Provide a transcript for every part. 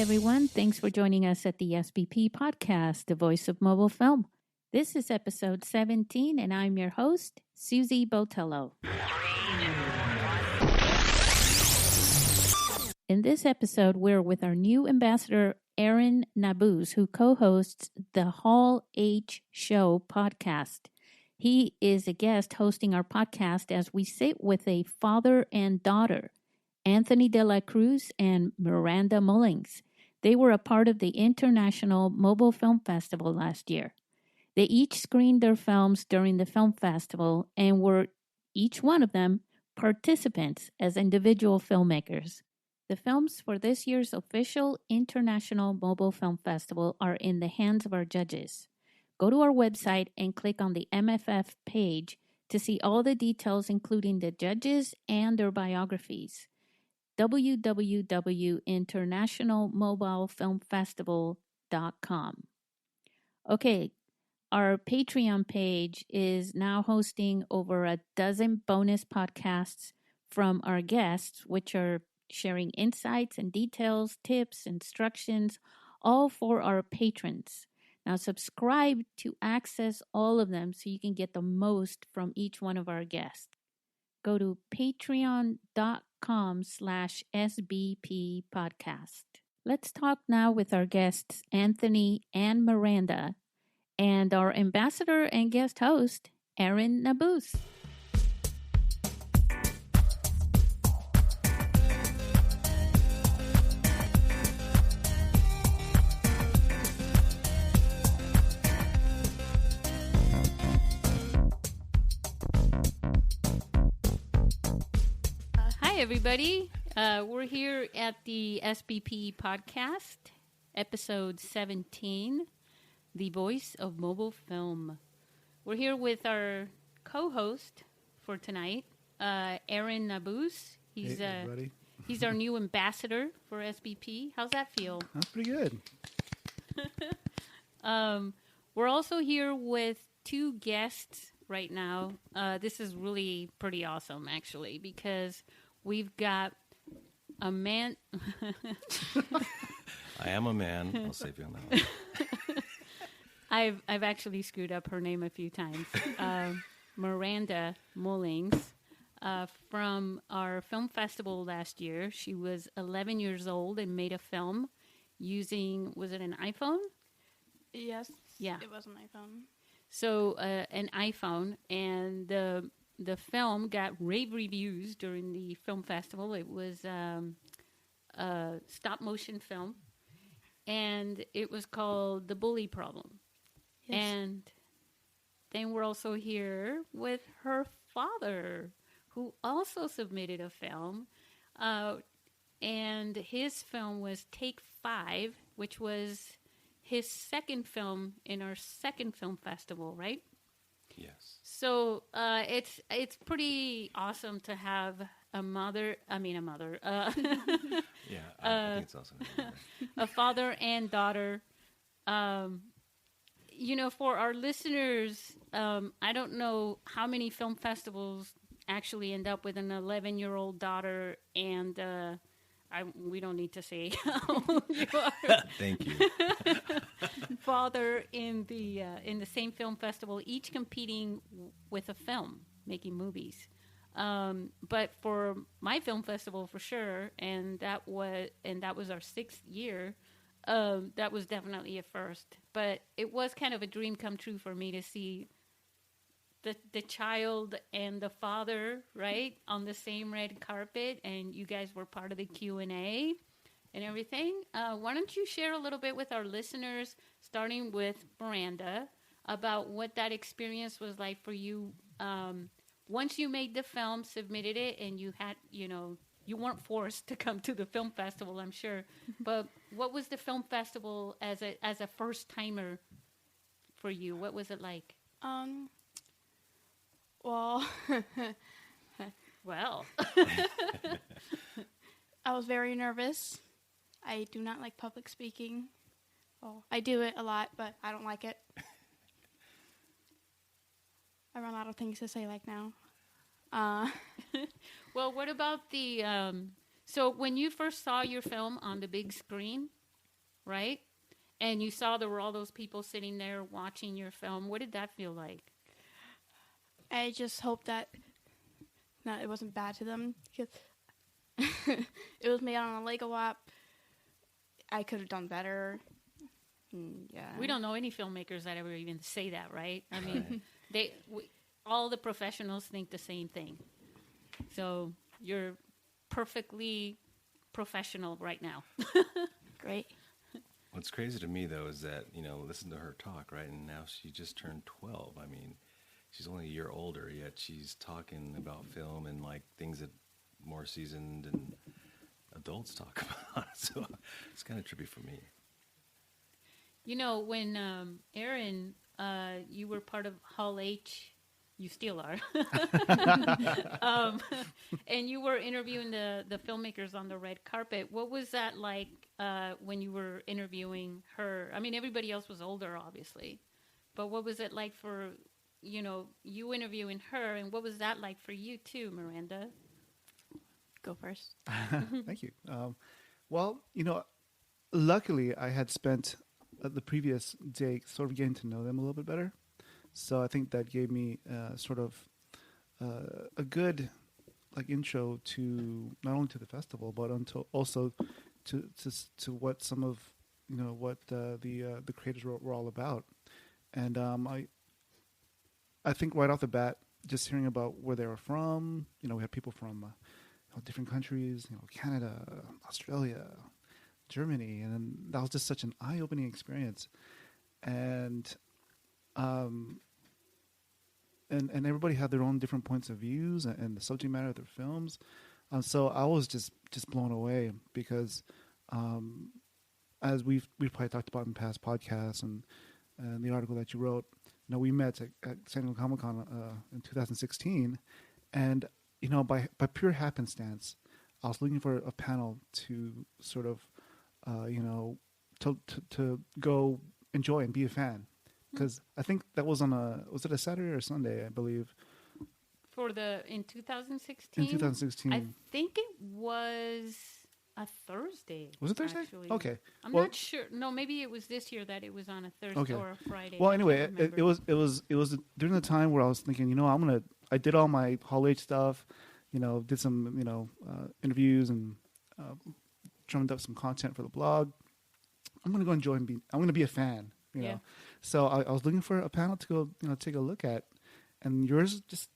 everyone. Thanks for joining us at the SBP podcast, the voice of mobile film. This is episode 17, and I'm your host, Susie Botello. In this episode, we're with our new ambassador, Aaron Nabuz, who co-hosts the Hall H Show podcast. He is a guest hosting our podcast as we sit with a father and daughter, Anthony de la Cruz and Miranda Mullings. They were a part of the International Mobile Film Festival last year. They each screened their films during the film festival and were, each one of them, participants as individual filmmakers. The films for this year's official International Mobile Film Festival are in the hands of our judges. Go to our website and click on the MFF page to see all the details, including the judges and their biographies. www.internationalmobilefilmfestival.com. Okay, our Patreon page is now hosting over a dozen bonus podcasts from our guests, which are sharing insights and details, tips, instructions, all for our patrons. Now subscribe to access all of them so you can get the most from each one of our guests. Go to patreon.com/SBP podcast. Let's talk now with our guests, Anthony and Miranda, and our ambassador and guest host, Aaron Nabuz. Hi, everybody. We're here at the SBP podcast, episode 17, The Voice of Mobile Film. We're here with our co-host for tonight, Aaron Nabuz. He's our new ambassador for SBP. How's that feel? That's pretty good. We're also here with two guests right now. This is really pretty awesome, actually, because we've got a man. I am a man. I'll save you on that one. I've actually screwed up her name a few times. Miranda Mullings from our film festival last year. She was 11 years old and made a film using, was it an iPhone? Yes. Yeah. It was an iPhone. So an iPhone, and the film got rave reviews during the film festival. It was a stop motion film, and it was called The Bully Problem. Yes. And then we're also here with her father, who also submitted a film, and his film was Take 5, which was his second film in our second film festival, right? Yes. So it's pretty awesome to have a mother. Yeah, I think it's awesome. A father and daughter. For our listeners, I don't know how many film festivals actually end up with an 11-year-old daughter, and we don't need to say how old you are. Thank you. Father in the same film festival, each competing with a film, making movies. But for my film festival, for sure, and that was our 6th year. That was definitely a first. But it was kind of a dream come true for me to see the child and the father, right, on the same red carpet, and you guys were part of the Q&A and everything. Why don't you share a little bit with our listeners, starting with Miranda, about what that experience was like for you once you made the film, submitted it, and you had, you weren't forced to come to the film festival, I'm sure. But what was the film festival as a first timer for you? What was it like? Well, I was very nervous. I do not like public speaking. Well, I do it a lot, but I don't like it. I run out of things to say like now. Well, what about the... so when you first saw your film on the big screen, right? And you saw there were all those people sitting there watching your film. What did that feel like? I just hope that it wasn't bad to them, because it was made on a Lego app. I could have done better. Yeah. We don't know any filmmakers that ever even say that, right? I mean, all the professionals think the same thing. So you're perfectly professional right now. Great. What's crazy to me, though, is that, listen to her talk, right? And now she just turned 12. I mean, she's only a year older, yet she's talking about film and, like, things that more seasoned and adults talk about. So it's kind of trippy for me. When Aaron, you were part of Hall H, you still are, and you were interviewing the filmmakers on the red carpet. What was that like when you were interviewing her? I mean, everybody else was older, obviously, but what was it like for, you interviewing her, and what was that like for you too, Miranda? Go first. Thank you. Well, luckily I had spent the previous day sort of getting to know them a little bit better. So I think that gave me sort of a good intro to not only to the festival, but also to what some of what the creators were all about. And I think right off the bat, just hearing about where they were from, we had people from different countries, Canada, Australia, Germany, and then that was just such an eye-opening experience. And everybody had their own different points of views and the subject matter of their films. So I was just blown away because, as we've probably talked about in past podcasts and the article that you wrote, we met at San Diego Comic-Con in 2016, and by pure happenstance, I was looking for a panel to sort of, to go enjoy and be a fan. Because I think that was was it a Saturday or Sunday, I believe? In 2016? In 2016. I think it was a Thursday. Was it Thursday? Actually. Okay. I'm not sure. No, maybe it was this year that it was on a Thursday or a Friday. Well, anyway, it was during the time where I was thinking, I did all my Hall H stuff, did some, interviews and drummed up some content for the blog. I'm going to go enjoy I'm going to be a fan, know. So I was looking for a panel to go, take a look at, and yours just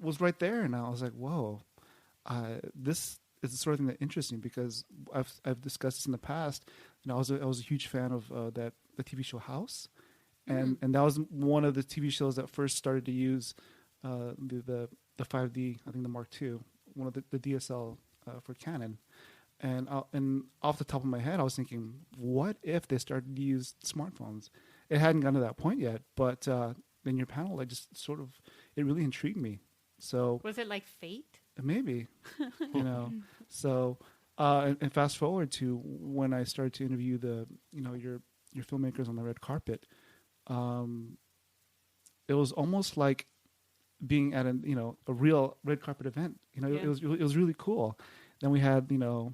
was right there, and I was like, whoa, this is the sort of thing that interests me, because I've discussed this in the past. I was a huge fan of the TV show House, and that was one of the TV shows that first started to use the 5D, I think the Mark II, one of the DSL for Canon. And off the top of my head, I was thinking, what if they started to use smartphones? It hadn't gotten to that point yet, but in your panel, it really intrigued me. So was it like fate? Maybe, So, and fast forward to when I started to interview your filmmakers on the red carpet. It was almost like being at a real red carpet event. It was really cool. Then we had, the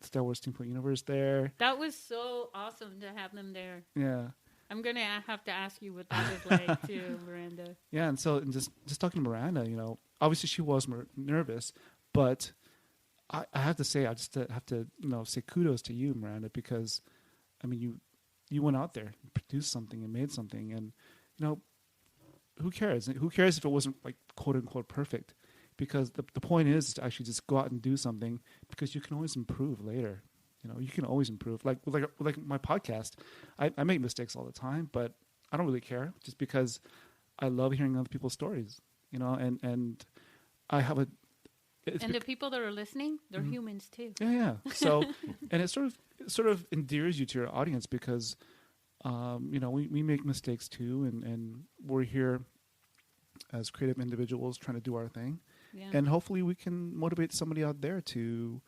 Star Wars Steampunk Universe there. That was so awesome to have them there. Yeah. I'm going to have to ask you what that was like, too, Miranda. Yeah, and so just talking to Miranda, obviously she was nervous, but I have to say, I just have to, say kudos to you, Miranda, because, I mean, you went out there, produced something and made something, and, who cares? Who cares if it wasn't, like, quote-unquote perfect? Because the point is to actually just go out and do something, because you can always improve later. You can always improve. Like my podcast, I make mistakes all the time, but I don't really care, just because I love hearing other people's stories. And I have the people that are listening, they're humans too. Yeah. So, and it sort of endears you to your audience, because we make mistakes too, and we're here as creative individuals trying to do our thing. Yeah. And hopefully we can motivate somebody out there to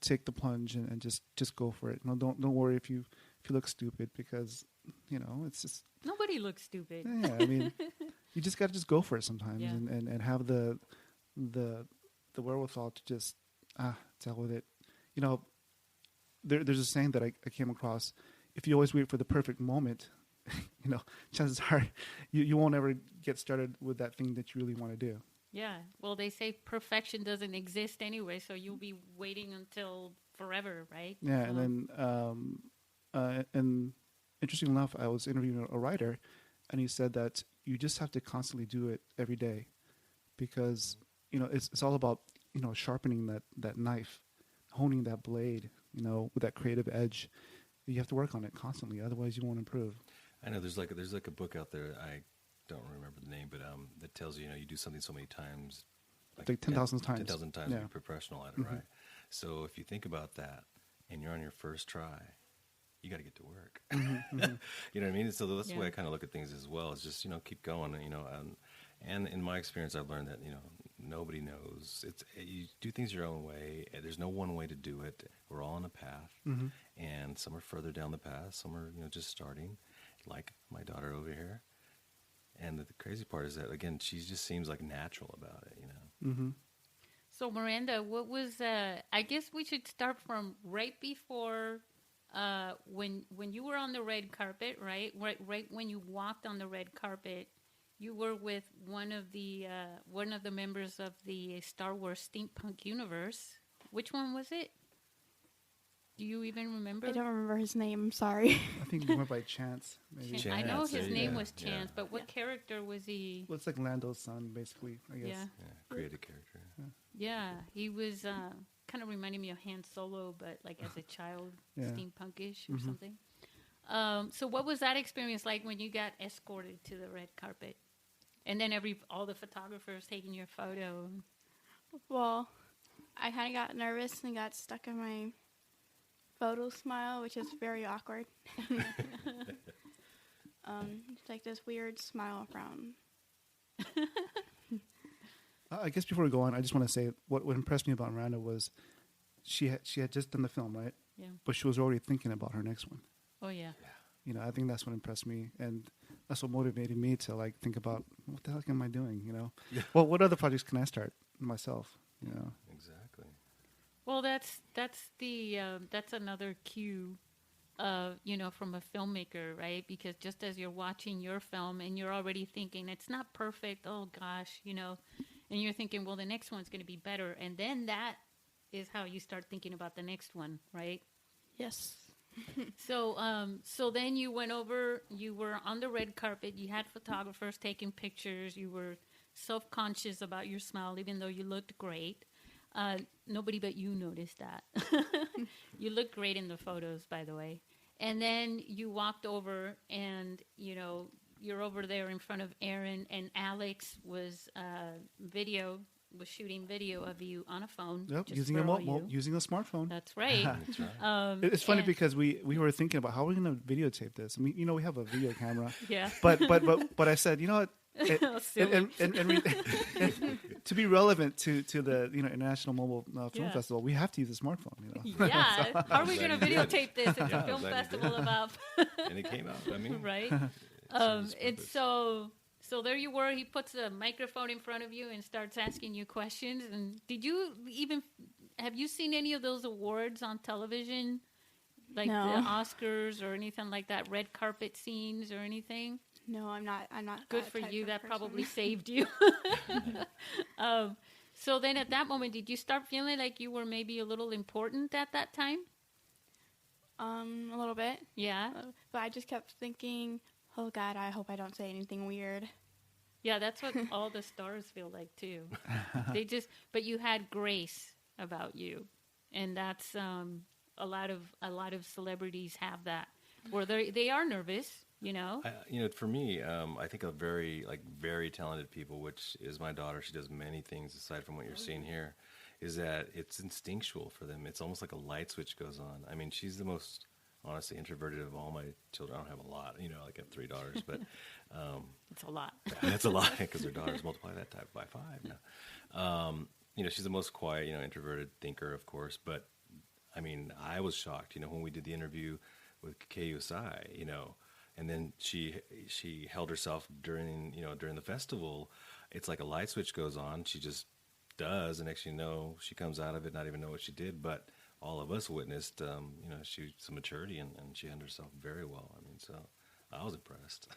take the plunge and just go for it. Don't worry if you look stupid, because it's just nobody looks stupid. Yeah, I mean, you just got to just go for it sometimes, and have the wherewithal to just tell with it. there's a saying that I came across: if you always wait for the perfect moment, chances are you won't ever get started with that thing that you really want to do. Yeah. Well, they say perfection doesn't exist anyway, so you'll be waiting until forever, right? Yeah, So, and then and interesting enough, I was interviewing a writer, and he said that you just have to constantly do it every day, because it's all about sharpening that knife, honing that blade, with that creative edge. You have to work on it constantly, otherwise you won't improve. I know there's like a book out there. I don't remember the name, but that tells you you do something so many times, like 10,000 times. 10,000 times Yeah. to be professional at it, right? So if you think about that, and you're on your first try, you got to get to work. You know what I mean? So that's the way I kind of look at things as well. Is just keep going. And in my experience, I've learned that nobody knows. You do things your own way. There's no one way to do it. We're all on a path, and some are further down the path. Some are just starting, like my daughter over here. And the crazy part is that, again, she just seems like natural about it. So Miranda, what was? I guess we should start from right before when you were on the red carpet, right? Right when you walked on the red carpet, you were with one of the members of the Star Wars steampunk universe. Which one was it? Do you even remember? I don't remember his name. I'm sorry. I think he went by Chance. Maybe. I know his name was Yeah. Chance, but what character was he? Well, it's like Lando's son, basically, I guess. Yeah. Yeah, creative character. Yeah, he was kind of reminding me of Han Solo, but like as a child, Yeah. steampunkish or something. So what was that experience like when you got escorted to the red carpet? And then all the photographers taking your photo. Well, I kind of got nervous and got stuck in my photo smile, which is very awkward. It's like this weird smile frown. I guess before we go on, I just want to say what impressed me about Miranda was she had just done the film, right? Yeah. But she was already thinking about her next one. Oh yeah. I think that's what impressed me, and that's what motivated me to think about what the heck am I doing? Yeah. Well, what other projects can I start myself? Exactly. Well, that's another cue, from a filmmaker, right? Because just as you're watching your film and you're already thinking it's not perfect, oh gosh, and you're thinking, well, the next one's going to be better, and then that is how you start thinking about the next one, right? Yes. So then you went over. You were on the red carpet. You had photographers taking pictures. You were self-conscious about your smile, even though you looked great. Nobody but you noticed that. You look great in the photos, by the way. And then you walked over, and you're over there in front of Aaron, and Alex was shooting video of you on a phone. Yep, just using for a all you. using a smartphone. That's right. That's right. It's funny and- because we were thinking about how are we going to videotape this. I mean, we have a video camera, Yeah. but I said, what? Silly. And to be relevant to the International Mobile Film Yeah. Festival, we have to use a smartphone. Yeah. How are we going to videotape this? It's Yeah, a film I'm glad you festival did. about, And it came out. I mean, right? serves its And purpose. so there you were. He puts a microphone in front of you and starts asking you questions. And have you seen any of those awards on television? Like No. the Oscars or anything like that, red carpet scenes or anything? No, I'm not. Good that for type you. of That person. probably saved you. So then at that moment, did you start feeling like you were maybe a little important at that time? A little bit. Yeah. But I just kept thinking, oh God, I hope I don't say anything weird. Yeah, that's what all the stars feel like too. But you had grace about you, and that's a lot of celebrities have that, where they are nervous, For me, I think of very talented people, which is my daughter. She does many things aside from what you're seeing here. Is that it's instinctual for them. It's almost like a light switch goes on. I mean, she's the most honestly introverted of all my children. I don't have a lot, I have 3 daughters, but it's a lot. that's a lot because their daughters multiply that type by 5 now. She's the most quiet, introverted thinker, of course. But I mean, I was shocked, when we did the interview with KUSI, and then she held herself during the festival. It's like a light switch goes on. She just does, and next thing you know, she comes out of it not even know what she did. But all of us witnessed, some maturity, and she handled herself very well. I mean, so I was impressed.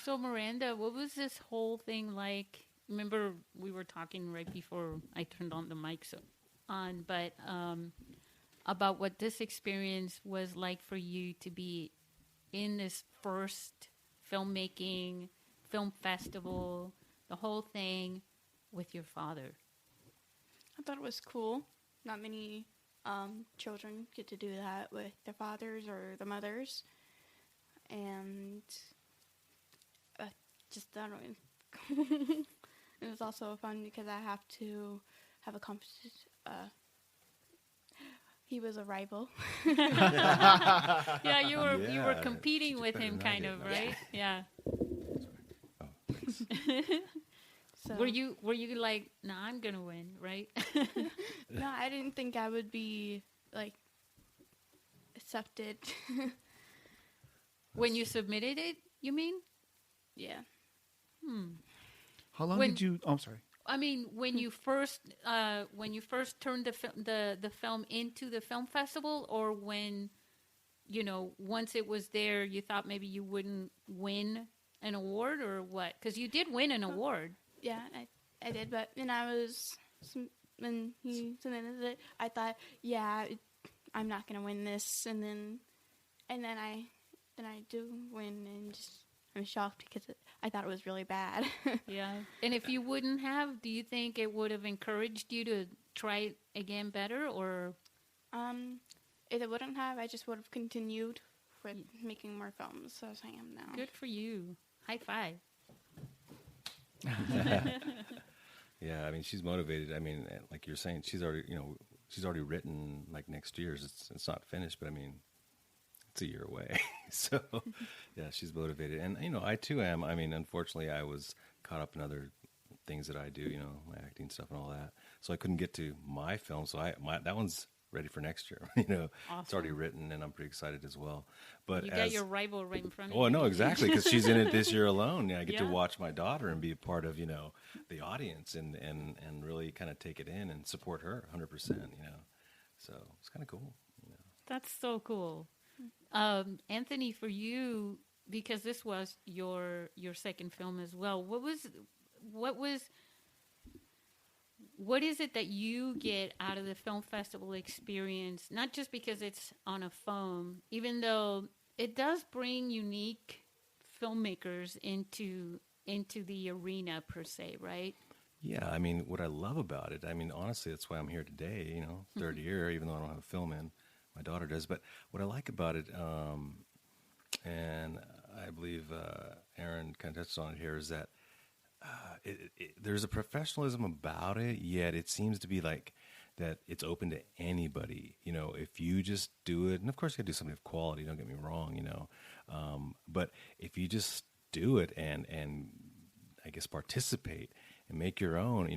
So Miranda, what was this whole thing like? Remember, we were talking right before I turned on the mics on, but about what this experience was like for you to be in this first filmmaking film festival, the whole thing with your father. I thought it was cool. Not many children get to do that with their fathers or their mothers. And just I don't know. It was also fun because I have to have a competition. He was a rival. Yeah, you were Yeah, competing with him, better kind not of, hit right? Yeah. Oh, thanks. So Were you like, nah, I'm gonna win, right? no, I didn't think I would be like accepted. When you submitted it, you mean? Yeah. How long When- did you? Oh, I'm sorry. I mean, when you first turned the film into the film festival, or when, once it was there, you thought maybe you wouldn't win an award, or what? Because you did win an award. Yeah, I did, but when he submitted it, I thought, I'm not gonna win this, and then I do win, and I'm shocked because I thought it was really bad. Yeah. And if you wouldn't have, do you think it would have encouraged you to try it again better, or? If it wouldn't have, I just would have continued with making more films as I am now. Good for you. High five. Yeah, I mean, she's motivated. I mean, like you're saying, she's already written like next year's. It's not finished, but I mean, it's a year away. So, yeah, she's motivated. And, I too am. I mean, unfortunately, I was caught up in other things that I do, my acting stuff and all that. So I couldn't get to my film. So that one's ready for next year. It's already written, and I'm pretty excited as well. But You got your rival right in front of Oh, you. no, exactly, because she's in it this year alone. Yeah, I get to Yeah. watch my daughter and be a part of, the audience and really kind of take it in and support her 100%, So it's kind of cool. That's so cool. Anthony, for you, because this was your second film as well, what is it that you get out of the film festival experience? Not just because it's on a phone, even though it does bring unique filmmakers into the arena per se, right? Yeah, I mean, what I love about it, I mean, honestly, that's why I'm here today, third year, even though I don't have a film in. My daughter does. But what I like about it, and I believe Aaron kind of touched on it here, is that there's a professionalism about it, yet it seems to be like that it's open to anybody. If you just do it, and of course you got to do something of quality, don't get me wrong, but if you just do it and I guess participate and make your own,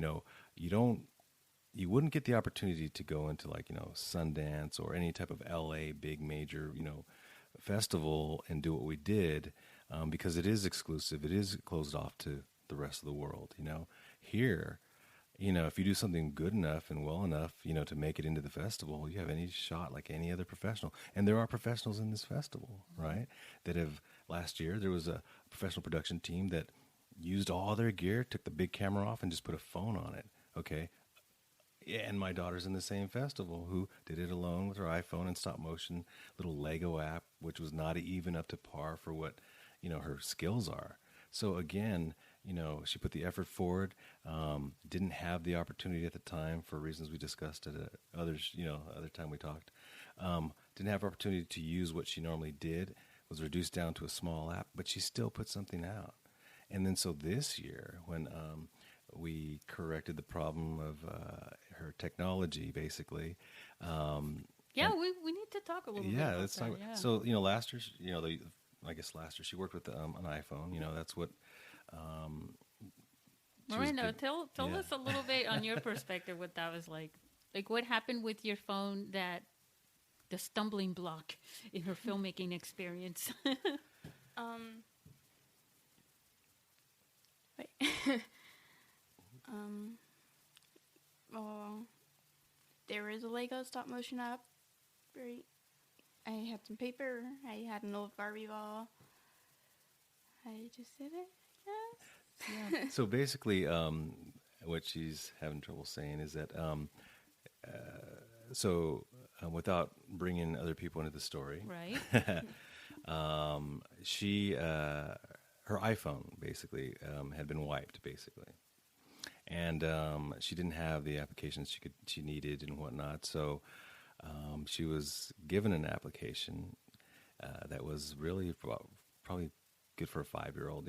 you wouldn't get the opportunity to go into like, Sundance or any type of LA big major, festival and do what we did, because it is exclusive. It is closed off to the rest of the world. Here, if you do something good enough and well enough, to make it into the festival, you have any shot like any other professional. And there are professionals in this festival, right? That have, last year, there was a professional production team that used all their gear, took the big camera off and just put a phone on it. Okay. Yeah, and my daughter's in the same festival who did it alone with her iPhone and stop motion little Lego app, which was not even up to par for what, her skills are. So again, she put the effort forward, didn't have the opportunity at the time for reasons we discussed at other time we talked. Didn't have opportunity to use what she normally did, was reduced down to a small app, but she still put something out. And then so this year when we corrected the problem of her technology, basically. Yeah, we need to talk a little bit about that. Yeah. So, last year, last year she worked with an iPhone. That's what. Miranda, tell us a little bit on your perspective what that was like. Like, what happened with your phone the stumbling block in her filmmaking experience? Wait. Well, there is a Lego stop motion app, I had some paper. I had an old Barbie ball. I just did it. Yes. Yeah. So basically, what she's having trouble saying is that, without bringing other people into the story, Right. she, her iPhone basically had been wiped, basically, and she didn't have the applications she needed and whatnot. So she was given an application that was really probably good for a 5-year-old,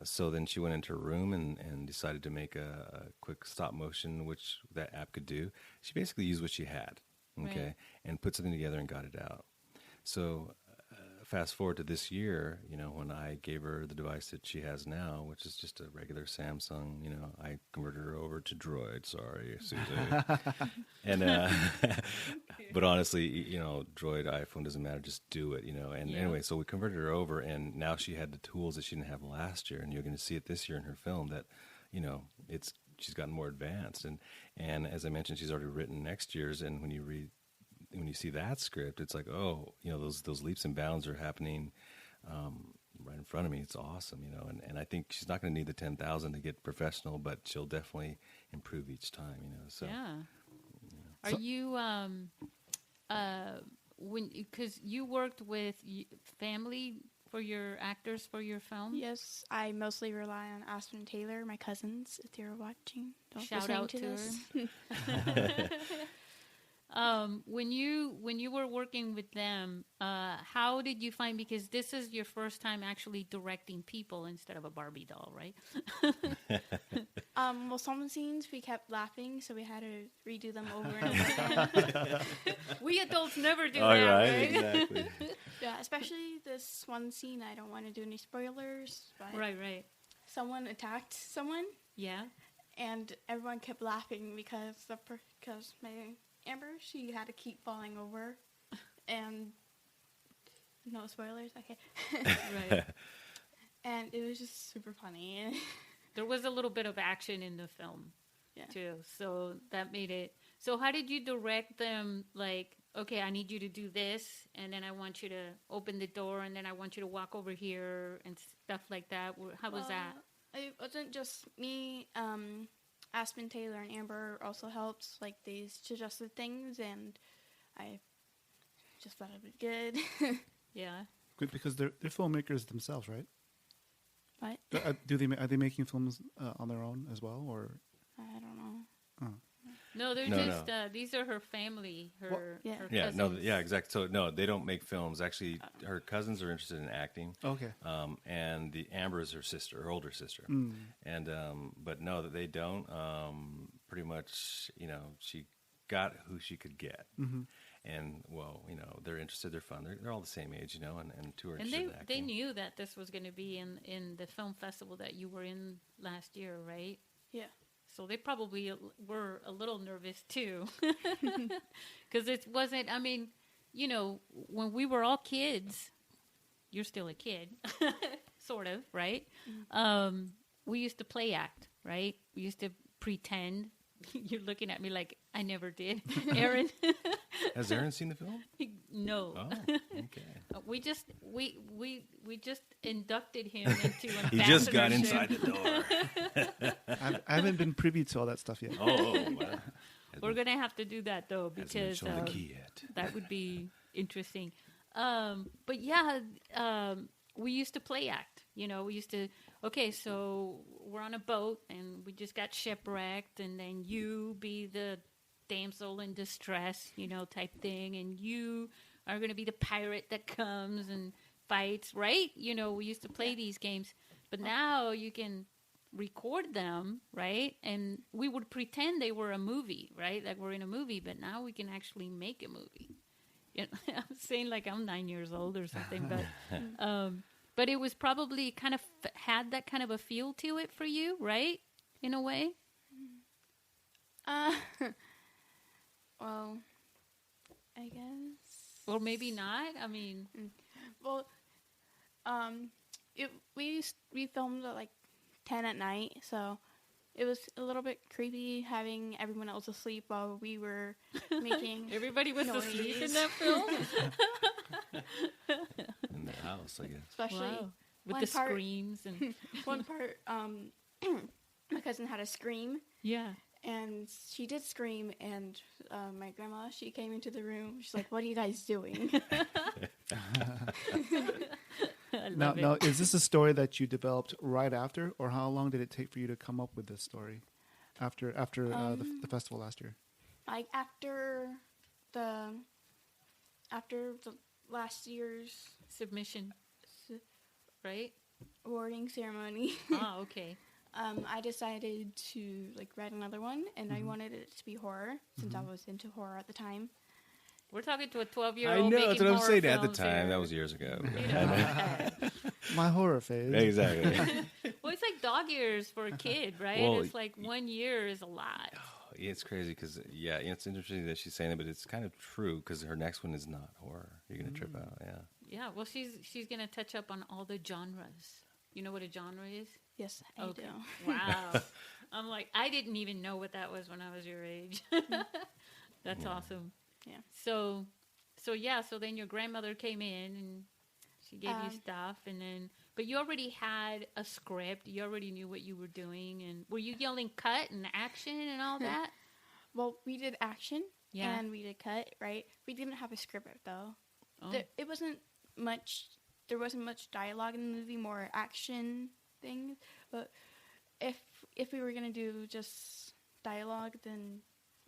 So then she went into her room and decided to make a quick stop motion, which that app could do. She basically used what she had, okay, Right. and put something together and got it out. So fast forward to this year, when I gave her the device that she has now, which is just a regular Samsung, I converted her over to Droid. Sorry, Susie. And but honestly, Droid, iPhone, doesn't matter. Just do it, And Yeah. anyway, so we converted her over, and now she had the tools that she didn't have last year, and you're going to see it this year in her film that, she's gotten more advanced, and as I mentioned, she's already written next year's, and when you see that script, it's like, oh, those leaps and bounds are happening right in front of me. It's awesome, and I think she's not going to need the 10,000 to get professional, but she'll definitely improve each time, So Yeah. Are you because you worked with family for your actors for your film? Yes, I mostly rely on Aspen Taylor, my cousins. If you're watching, don't Shout listening out to to this. When you were working with them, how did you find, because this is your first time actually directing people instead of a Barbie doll, right? Well, some scenes we kept laughing, so we had to redo them over and over again. We adults never do all that, right, right? exactly. Yeah, especially this one scene. I don't want to do any spoilers, but Right. someone attacked someone, Yeah. and everyone kept laughing because my Amber, she had to keep falling over, and no spoilers, okay. Right. And it was just super funny. There was a little bit of action in the film, Yeah. too. So that made it. So how did you direct them? Like, okay, I need you to do this, and then I want you to open the door, and then I want you to walk over here and stuff like that. How was that? It wasn't just me. Aspen Taylor and Amber also helped. Like, they suggested things, and I just thought it would be good. Yeah. Good, because they're filmmakers themselves, right? What? Are they making films on their own as well, or? I don't know. No, they're No, just these are her family, her yeah. her Yeah, no, cousins. yeah, exactly. So no, they don't make films. Actually, her cousins are interested in acting. Okay. And the Amber is her sister, her older sister. And but no, that they don't. Pretty much, she got who she could get. And well, they're interested. They're fun. They're all the same age, and two are And interested in they acting. knew that this was going to be in the film festival that you were in last year, right? Yeah. So they probably were a little nervous too, because it wasn't. I mean, when we were all kids, you're still a kid, sort of, right? We used to play act, right? We used to pretend. You're looking at me like I never did, Aaron. Has Aaron seen the film? No. Oh, okay. We just inducted him into an He just got ambassadorship. inside the door. I haven't been privy to all that stuff yet. Oh, wow. We're gonna have to do that though, Hasn't been because shown the key yet. that would be interesting. But yeah, we used to play act. We used to. Okay, so we're on a boat and we just got shipwrecked, and then you be the damsel in distress, type thing, and you are going to be the pirate that comes and fights, right? We used to play these games, but now you can record them, right? And we would pretend they were a movie, right? Like we're in a movie, but now we can actually make a movie. I'm saying like I'm 9 years old or something, but it was probably kind of had that kind of a feel to it for you, right? In a way. Well, I guess. Or maybe not. I mean, Well, we filmed at like 10 at night, so it was a little bit creepy having everyone else asleep while we were making Everybody was noise. asleep in that film. In the house, I guess. Especially Wow. With one the part- screams and one part. My cousin had a scream, yeah. and she did scream, and my grandma, she came into the room. She's like, "What are you guys doing?" I Now, love it. now, is this a story that you developed right after, or how long did it take for you to come up with this story after the festival last year? Like after the last year's Submission, right? awarding ceremony, Oh, okay. I decided to like write another one, and I wanted it to be horror since I was into horror at the time. We're talking to a I 12-year-old. know, making that's what I'm horror saying at the films time. here. That was years ago. You know? My horror phase. Exactly. Well, it's like dog years for a kid, right? Well, It's like 1 year is a lot. Yeah, it's crazy because, it's interesting that she's saying it, but it's kind of true because her next one is not horror. You're going to trip out, yeah. Yeah, well, she's going to touch up on all the genres. You know what a genre is? Yes, I Okay. do. Wow. I'm like, I didn't even know what that was when I was your age. That's awesome. Yeah. So then your grandmother came in and she gave you stuff, and then, but you already had a script. You already knew what you were doing, and were you yelling cut and action and all that? Well, we did action, Yeah. and we did cut, right? We didn't have a script though. Oh. It wasn't much. There wasn't much dialogue in the movie, more action things. But if we were gonna do just dialogue, then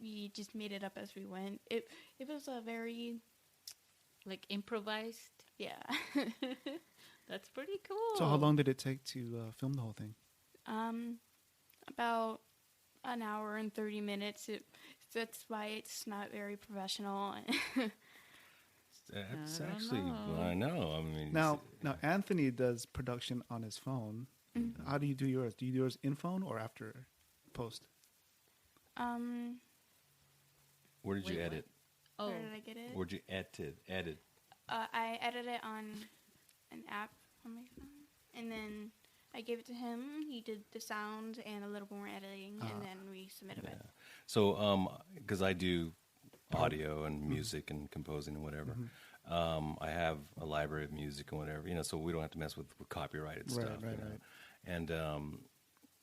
we just made it up as we went. It was a very Like improvised? yeah. That's pretty cool. So how long did it take to film the whole thing? About an hour and 30 minutes. That's why it's not very professional. That's I don't actually, know. I know. I mean, Now Anthony does production on his phone. How do you do yours? Do you do yours in phone or after post? where did you Wait, edit? Oh, Where did I get it? Where'd you edit? I edited it on an app on my phone, and then I gave it to him. He did the sound and a little more editing, and then we submitted it. So, because I do audio and music and composing and whatever, I have a library of music and whatever, so we don't have to mess with copyrighted Right, stuff. right, you know? right.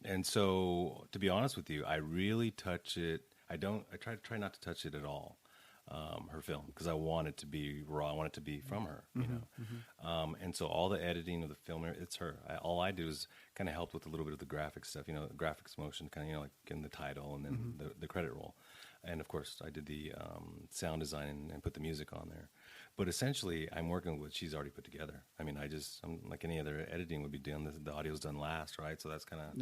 And so, to be honest with you, I really touch it. I try not to touch it at all. Her film, because I want it to be raw. I want it to be from her, and so all the editing of the film, it's her. All I do is kind of help with a little bit of the graphic stuff, graphics motion, kind of, like in the title and then the credit roll. And of course, I did the sound design and put the music on there. But essentially, I'm working with what she's already put together. I mean, I'm like any other editing would be done. The audio's done last, right? So that's kind of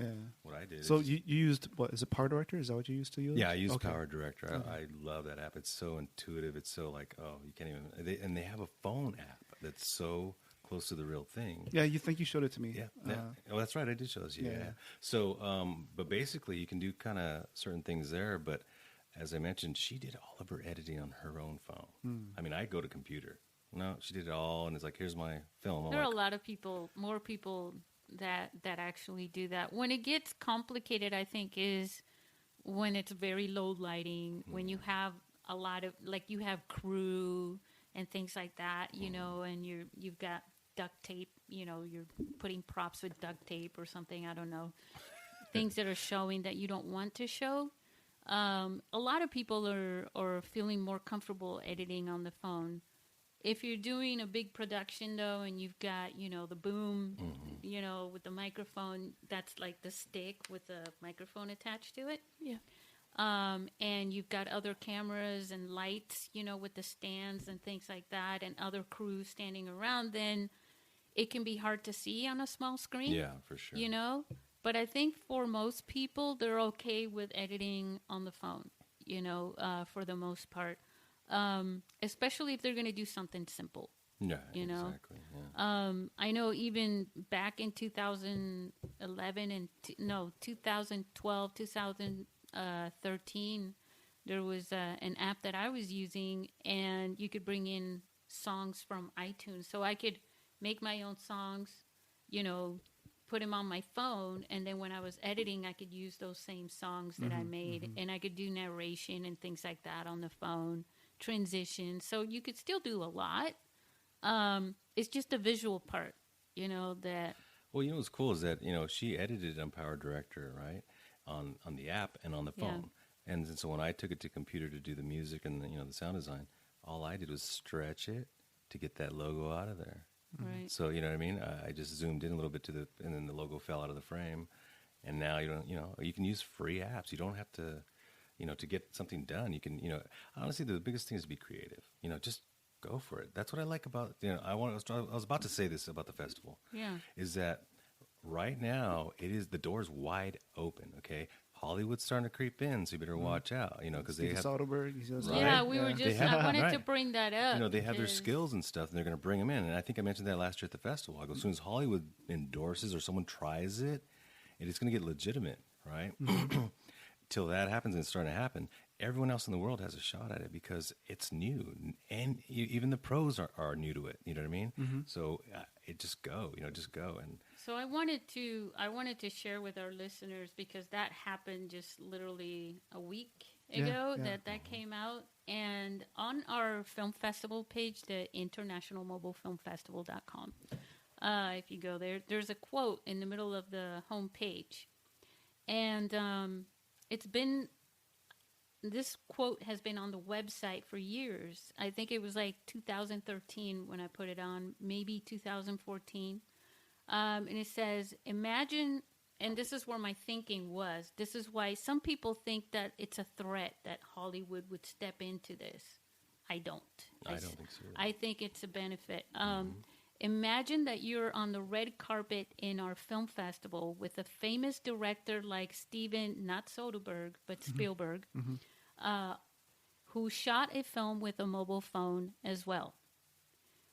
what I did. So you used, what, is it Power Director? Is that what you used to use? Yeah, I use Okay. Power Director. I love that app. It's so intuitive. It's so like, you can't even. And they have a phone app that's so close to the real thing. Yeah, you think you showed it to me. Yeah. Oh, that's right. I did show those. Yeah. So, but basically, you can do kind of certain things there. But as I mentioned, she did all of her editing on her own phone. I mean, I go to computer. No, she did it all, and it's like, here's my film. there are a lot of more people that actually do that. When it gets complicated, I think, is when it's very low lighting, when you have a lot of, like, you have crew and things like that, and you've got duct tape, you're putting props with duct tape or something, I don't know, things that are showing that you don't want to show. A lot of people are feeling more comfortable editing on the phone. If you're doing a big production, though, and you've got, the boom, with the microphone, that's like the stick with the microphone attached to it. Yeah. And you've got other cameras and lights, with the stands and things like that, and other crews standing around, then it can be hard to see on a small screen. Yeah, for sure. But I think for most people, they're okay with editing on the phone, for the most part. Especially if they're going to do something simple. Yeah, exactly. Yeah. I know even back in 2011 and 2012, 2013, there was an app that I was using, and you could bring in songs from iTunes. So I could make my own songs, put them on my phone, and then when I was editing, I could use those same songs that I made, and I could do narration and things like that on the phone, transition. So you could still do a lot. It's just the visual part, that. Well, what's cool is that she edited on Power Director, right, on the app and on the phone. And so when I took it to computer to do the music and the sound design, all I did was stretch it to get that logo out of there. Right. So you know what I mean? I just zoomed in a little bit and then the logo fell out of the frame. And now you can use free apps. You don't have to, to get something done. You can, honestly, the biggest thing is to be creative. Just go for it. That's what I like about, I was about to say this about the festival. Yeah. Is that right now the door's wide open. Okay. Hollywood's starting to creep in, so you better watch out, because they have Soderbergh. Yeah, we were just. I wanted to bring that up. They have their skills and stuff, and they're going to bring them in. And I think I mentioned that last year at the festival. I go, as soon as Hollywood endorses or someone tries it, it's going to get legitimate, right? Till that happens, and it's starting to happen. Everyone else in the world has a shot at it because it's new, and even the pros are new to it. You know what I mean? So just go, just go. And so I wanted to share with our listeners, because that happened just literally a week ago that came out, and on our film festival page, the internationalmobilefilmfestival.com. If you go there, there's a quote in the middle of the home page, and this quote has been on the website for years. I think it was like 2013 when I put it on, maybe 2014. And it says, imagine, and this is where my thinking was. This is why some people think that it's a threat that Hollywood would step into this. I don't. I don't think so. I think it's a benefit. Imagine that you're on the red carpet in our film festival with a famous director like Steven, not Soderbergh, but Spielberg, who shot a film with a mobile phone as well.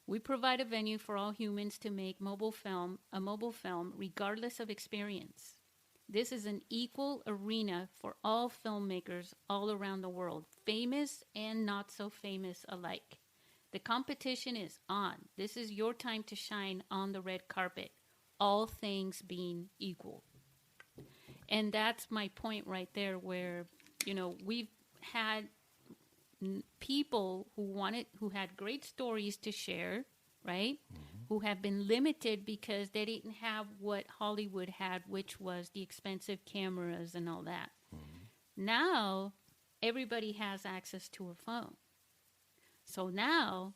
We provide a venue for all humans to make a mobile film, regardless of experience. This is an equal arena for all filmmakers all around the world, famous and not so famous alike. The competition is on. This is your time to shine on the red carpet, all things being equal. And that's my point right there, where, we've had people who had great stories to share, right? Who have been limited because they didn't have what Hollywood had, which was the expensive cameras and all that. Now, everybody has access to a phone. So now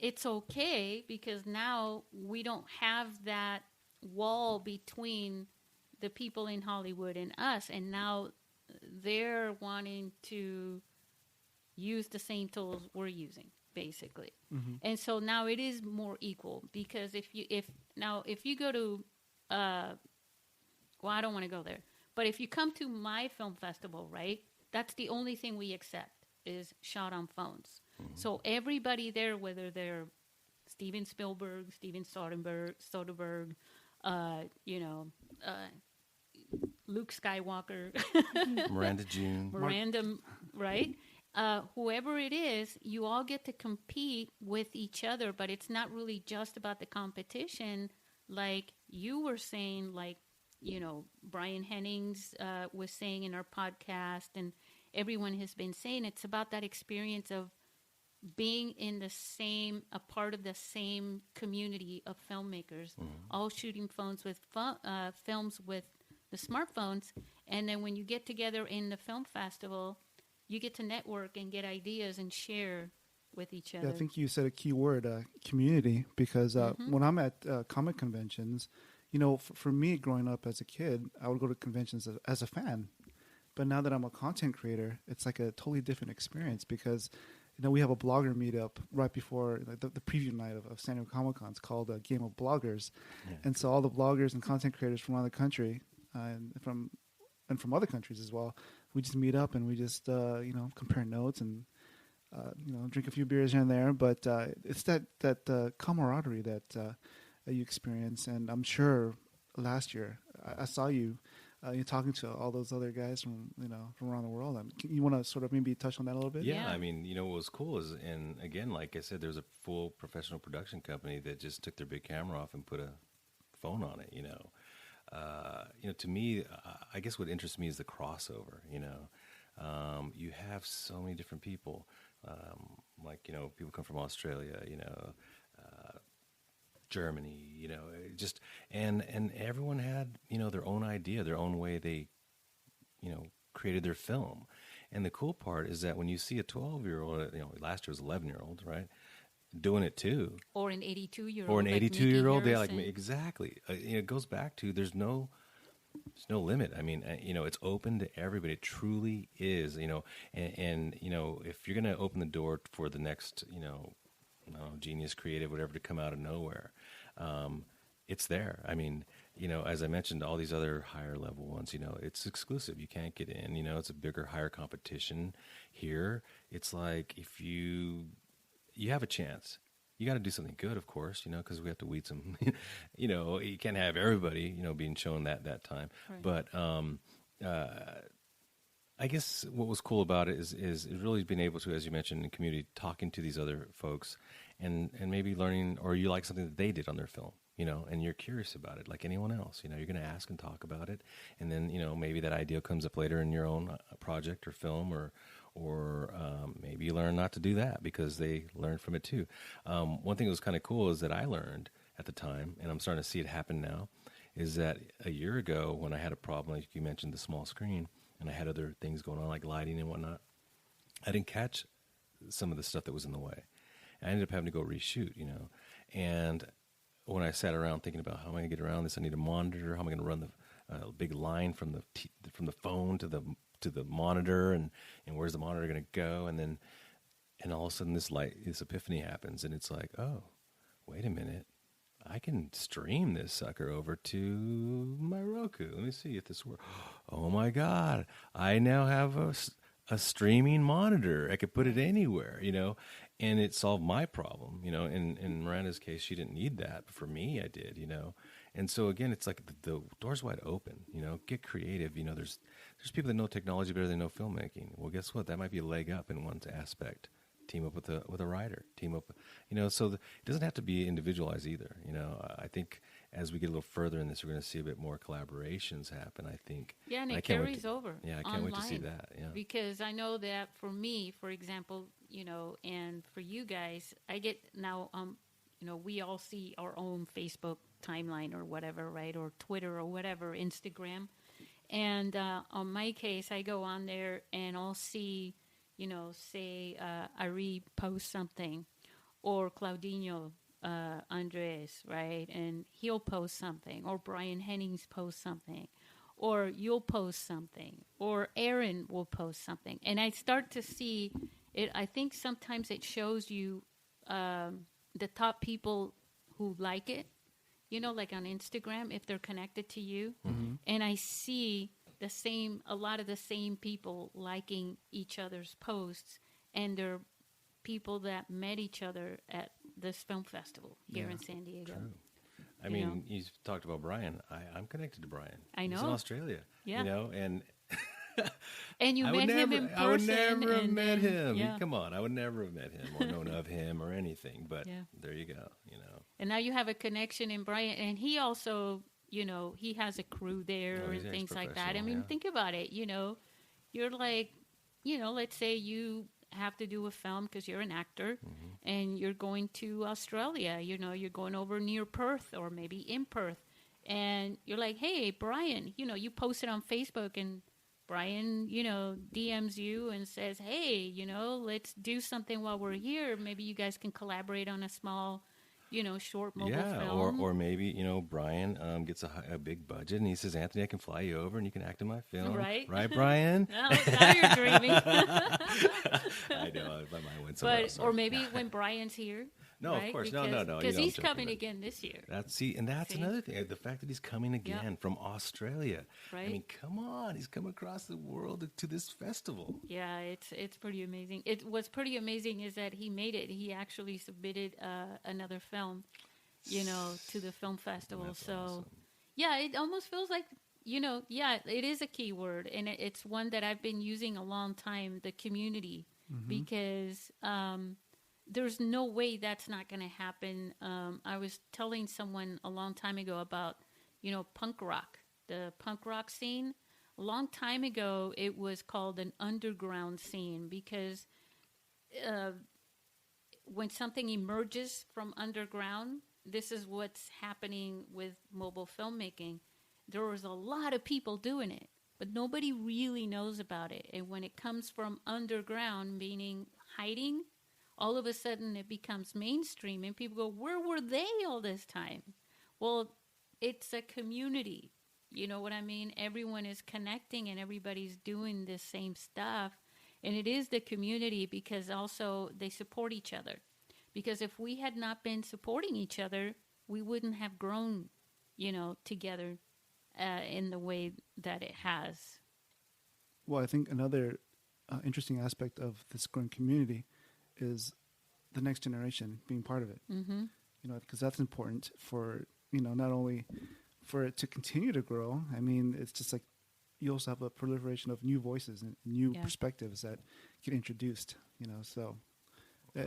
it's okay, because now we don't have that wall between the people in Hollywood and us. And now they're wanting to use the same tools we're using, basically. And so now it is more equal, because if you go to, well, I don't want to go there, but if you come to my film festival, right, that's the only thing we accept is shot on phones. So everybody there, whether they're Steven Spielberg, Steven Soderbergh, Luke Skywalker, Miranda June, right? Whoever it is, you all get to compete with each other, but it's not really just about the competition, like you were saying, like, Brian Hennings was saying in our podcast, and everyone has been saying, it's about that experience of being in a part of the same community of filmmakers, all shooting films with the smartphones. And then when you get together in the film festival, you get to network and get ideas and share with each other. Yeah, I think you said a key word, community, because when I'm at comic conventions, for me growing up as a kid, I would go to conventions as a fan. But now that I'm a content creator, it's like a totally different experience, because we have a blogger meetup right before the preview night of San Diego Comic-Con. It's called a Game of Bloggers. Yeah. And so all the bloggers and content creators from around the country and from other countries as well, we just meet up and we just, compare notes and, drink a few beers here and there. But it's that camaraderie that you experience. And I'm sure last year I saw you you're talking to all those other guys from around the world. You want to sort of maybe touch on that a little bit? Yeah, I mean, what was cool is, and again, like I said, there's a full professional production company that just took their big camera off and put a phone on it, to me, I guess what interests me is the crossover. You have so many different people. Like, people come from Australia, Germany, just, and everyone had, their own idea, their own way they, created their film. And the cool part is that when you see a 12-year-old, last year was 11-year-old, right, doing it too. Or an 82-year-old. Or an like 82-year-old, Mickey yeah, like Harrison. me, exactly. It goes back to there's no limit. I mean, it's open to everybody. It truly is, and if you're going to open the door for the next, genius, creative, whatever, to come out of nowhere, it's there. I mean, as I mentioned, all these other higher level ones, it's exclusive. You can't get in, it's a bigger, higher competition. Here, it's like if you have a chance. You got to do something good, of course, because we have to weed some, you can't have everybody, being shown that time. Right. But I guess what was cool about it is really being able to, as you mentioned, in the community, talking to these other folks and maybe learning, or you like something that they did on their film, and you're curious about it like anyone else. You're going to ask and talk about it. And then, maybe that idea comes up later in your own project or film, or maybe you learn not to do that because they learned from it too. One thing that was kind of cool is that I learned at the time, and I'm starting to see it happen now, is that a year ago when I had a problem, like you mentioned, the small screen, and I had other things going on like lighting and whatnot, I didn't catch some of the stuff that was in the way. I ended up having to go reshoot, And when I sat around thinking about how am I going to get around this, I need a monitor. How am I going to run the big line from the phone to the monitor, and where's the monitor going to go? And all of a sudden this epiphany happens, and it's like, oh, wait a minute, I can stream this sucker over to my Roku. Let me see if this works. Oh my God, I now have a streaming monitor. I could put it anywhere, and it solved my problem. In Miranda's case, she didn't need that, but for me, I did. And so again, it's like the door's wide open. Get creative. There's people that know technology better than know filmmaking. Well, guess what? That might be a leg up in one aspect. Team up with a writer. Team up, So it doesn't have to be individualized either. I think as we get a little further in this, we're going to see a bit more collaborations happen. I think. Yeah, and it carries over. Yeah, I can't wait to see that. Yeah, because I know that for me, for example, and for you guys, I get now. We all see our own Facebook timeline or whatever, right? Or Twitter or whatever, Instagram. And on my case, I go on there and I'll see, say I repost something, or Claudinho Andres, right? And he'll post something, or Brian Hennings post something, or you'll post something, or Aaron will post something. And I start to see it. I think sometimes it shows you the top people who like it, like on Instagram, if they're connected to you. Mm-hmm. And I see a lot of the same people liking each other's posts, and they're people that met each other at this film festival here in San Diego. True. I mean, you talked about Brian. I'm connected to Brian. I know. He's in Australia. Yeah. And and you met him in person. I would never have met him. Yeah. Come on, I would never have met him or known of him or anything. But there you go. And now you have a connection in Brian, and he also, he has a crew there and things like that. I mean, think about it. You're like, let's say you have to do a film because you're an actor, and you're going to Australia. You're going over near Perth or maybe in Perth, and you're like, hey, Brian, you post it on Facebook, and Brian, DMs you and says, hey, let's do something while we're here. Maybe you guys can collaborate on a small, short mobile film. Or maybe, Brian gets a big budget and he says, Anthony, I can fly you over and you can act in my film. Right. Right, Brian? Now you're dreaming. I know. My mind went somewhere else. Or maybe when Brian's here. No, right? of course. Because, No. Because he's coming again this year. That's another thing. The fact that he's coming again from Australia. Right. I mean, come on. He's come across the world to this festival. Yeah, it's pretty amazing. What's pretty amazing is that he made it. He actually submitted another film, to the film festival. That's so, awesome. Yeah, it almost feels like, it is a key word. And it's one that I've been using a long time, the community, because there's no way that's not going to happen. I was telling someone a long time ago about, punk rock, the punk rock scene. A long time ago, it was called an underground scene because when something emerges from underground, this is what's happening with mobile filmmaking. There was a lot of people doing it, but nobody really knows about it. And when it comes from underground, meaning hiding, all of a sudden it becomes mainstream and people go, where were they all this time? Well, it's a community. You know what I mean? Everyone is connecting and everybody's doing the same stuff. And it is the community because also they support each other. Because if we had not been supporting each other, we wouldn't have grown, together in the way that it has. Well, I think another interesting aspect of this growing community is the next generation being part of it. Mm-hmm. Because that's important for, not only for it to continue to grow. I mean, it's just like you also have a proliferation of new voices and new perspectives that get introduced, so.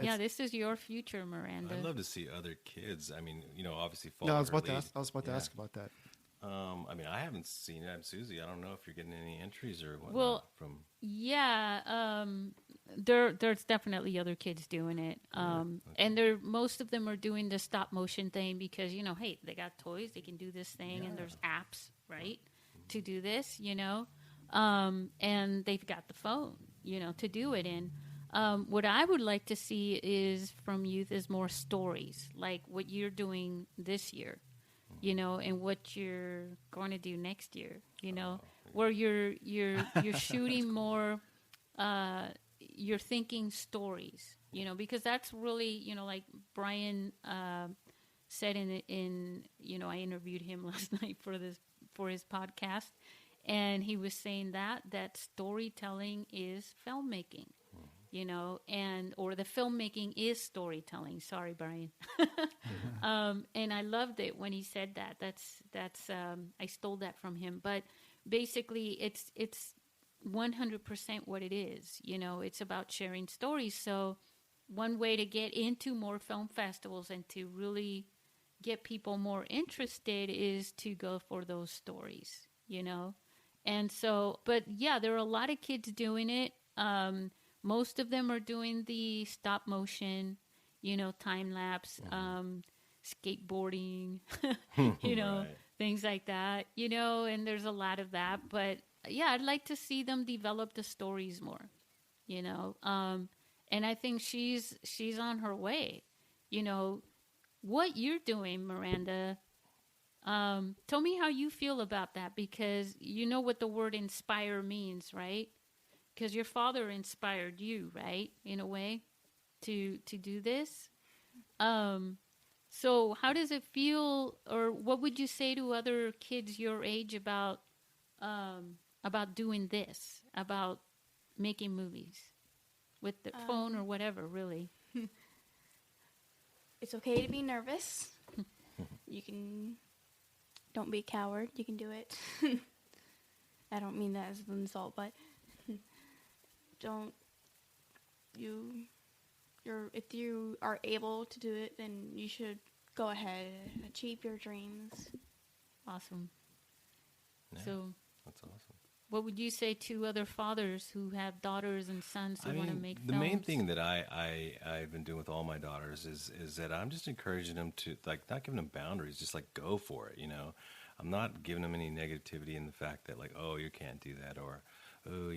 Yeah, this is your future, Miranda. I'd love to see other kids. I mean, obviously follow I was about to ask about that. I mean, I haven't seen it. I'm Susie. I don't know if you're getting any entries or whatnot. Well, from. Yeah, there's definitely other kids doing it, and most of them are doing the stop motion thing because hey, they got toys, they can do this thing, and there's apps, right, to do this, and they've got the phone, to do it in. What I would like to see is from youth is more stories, like what you're doing this year, and what you're going to do next year, where you're shooting more, you're thinking stories, because that's really, like Brian said in I interviewed him last night for his podcast, and he was saying that storytelling is filmmaking. Or the filmmaking is storytelling. Sorry, Brian. And I loved it when he said that. That's I stole that from him. But basically, it's 100% what it is. It's about sharing stories. So one way to get into more film festivals and to really get people more interested is to go for those stories. And so, but yeah, there are a lot of kids doing it. Most of them are doing the stop motion, time lapse, skateboarding, Right. things like that, and there's a lot of that. But yeah, I'd like to see them develop the stories more, and I think she's on her way. What you're doing, Miranda, tell me how you feel about that, because you know what the word inspire means, right? Because your father inspired you, right, in a way, to do this. So how does it feel, or what would you say to other kids your age about doing this, about making movies with the phone or whatever, really? It's okay to be nervous. Don't be a coward. You can do it. I don't mean that as an insult, but if you are able to do it, then you should go ahead and achieve your dreams. Awesome. Yeah, so that's awesome. What would you say to other fathers who have daughters and sons who want to make films? The main thing that I've been doing with all my daughters is that I'm just encouraging them to, like, not giving them boundaries, just like go for it, I'm not giving them any negativity in the fact that, like, oh, you can't do that, or, oh,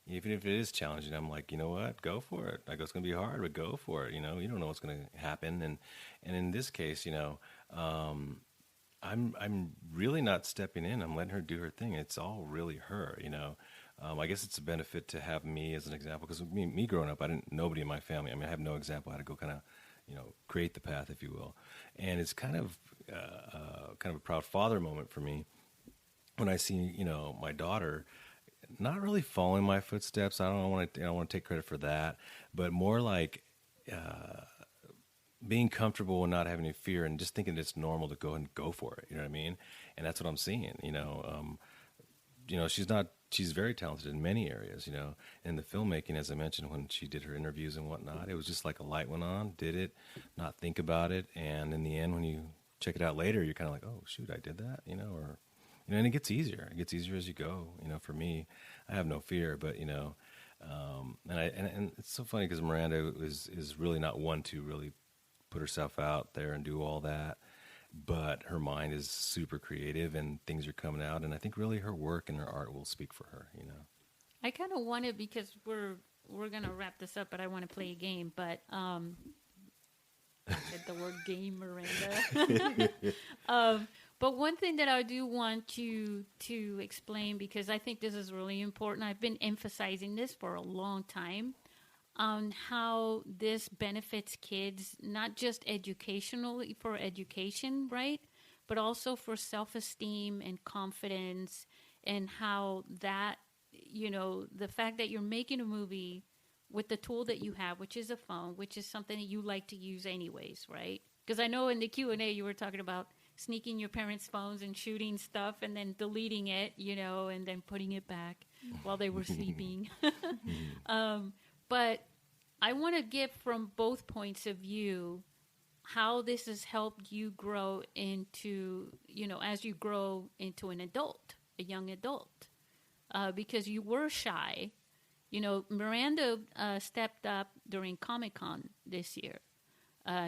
even if it is challenging, I'm like, you know what, go for it. I go, it's going to be hard, but go for it. You don't know what's going to happen. And in this case, I'm really not stepping in. I'm letting her do her thing. It's all really her, I guess it's a benefit to have me as an example, because me growing up, nobody in my family, I have no example how to go kind of, create the path, if you will. And it's kind of a proud father moment for me when I see, my daughter not really following my footsteps. I don't want to take credit for that, but more like being comfortable and not having any fear and just thinking it's normal to go and go for it. You know what I mean? And that's what I'm seeing. She's very talented in many areas. In the filmmaking, as I mentioned, when she did her interviews and whatnot, it was just like a light went on, did it, not think about it, and in the end, when you check it out later, you're kind of like, oh shoot, I did that, you know, or, you know, and it gets easier. It gets easier as you go. You know, for me, I have no fear, but you know, and it's so funny because Miranda is really not one to really put herself out there and do all that, but her mind is super creative and things are coming out, and I think really her work and her art will speak for her. You know, I kind of wanted, because we're gonna wrap this up, but I want to play a game, but I said the word game, Miranda. But one thing that I do want to explain, because I think this is really important, I've been emphasizing this for a long time, on how this benefits kids, not just educationally for education, right? But also for self-esteem and confidence, and how that, you know, the fact that you're making a movie with the tool that you have, which is a phone, which is something that you like to use anyways, right? Because I know in the Q&A you were talking about sneaking your parents' phones and shooting stuff and then deleting it, you know, and then putting it back while they were sleeping. But I want to get from both points of view how this has helped you grow into, you know, as you grow into an adult, a young adult, because you were shy. You know, Miranda stepped up during Comic-Con this year.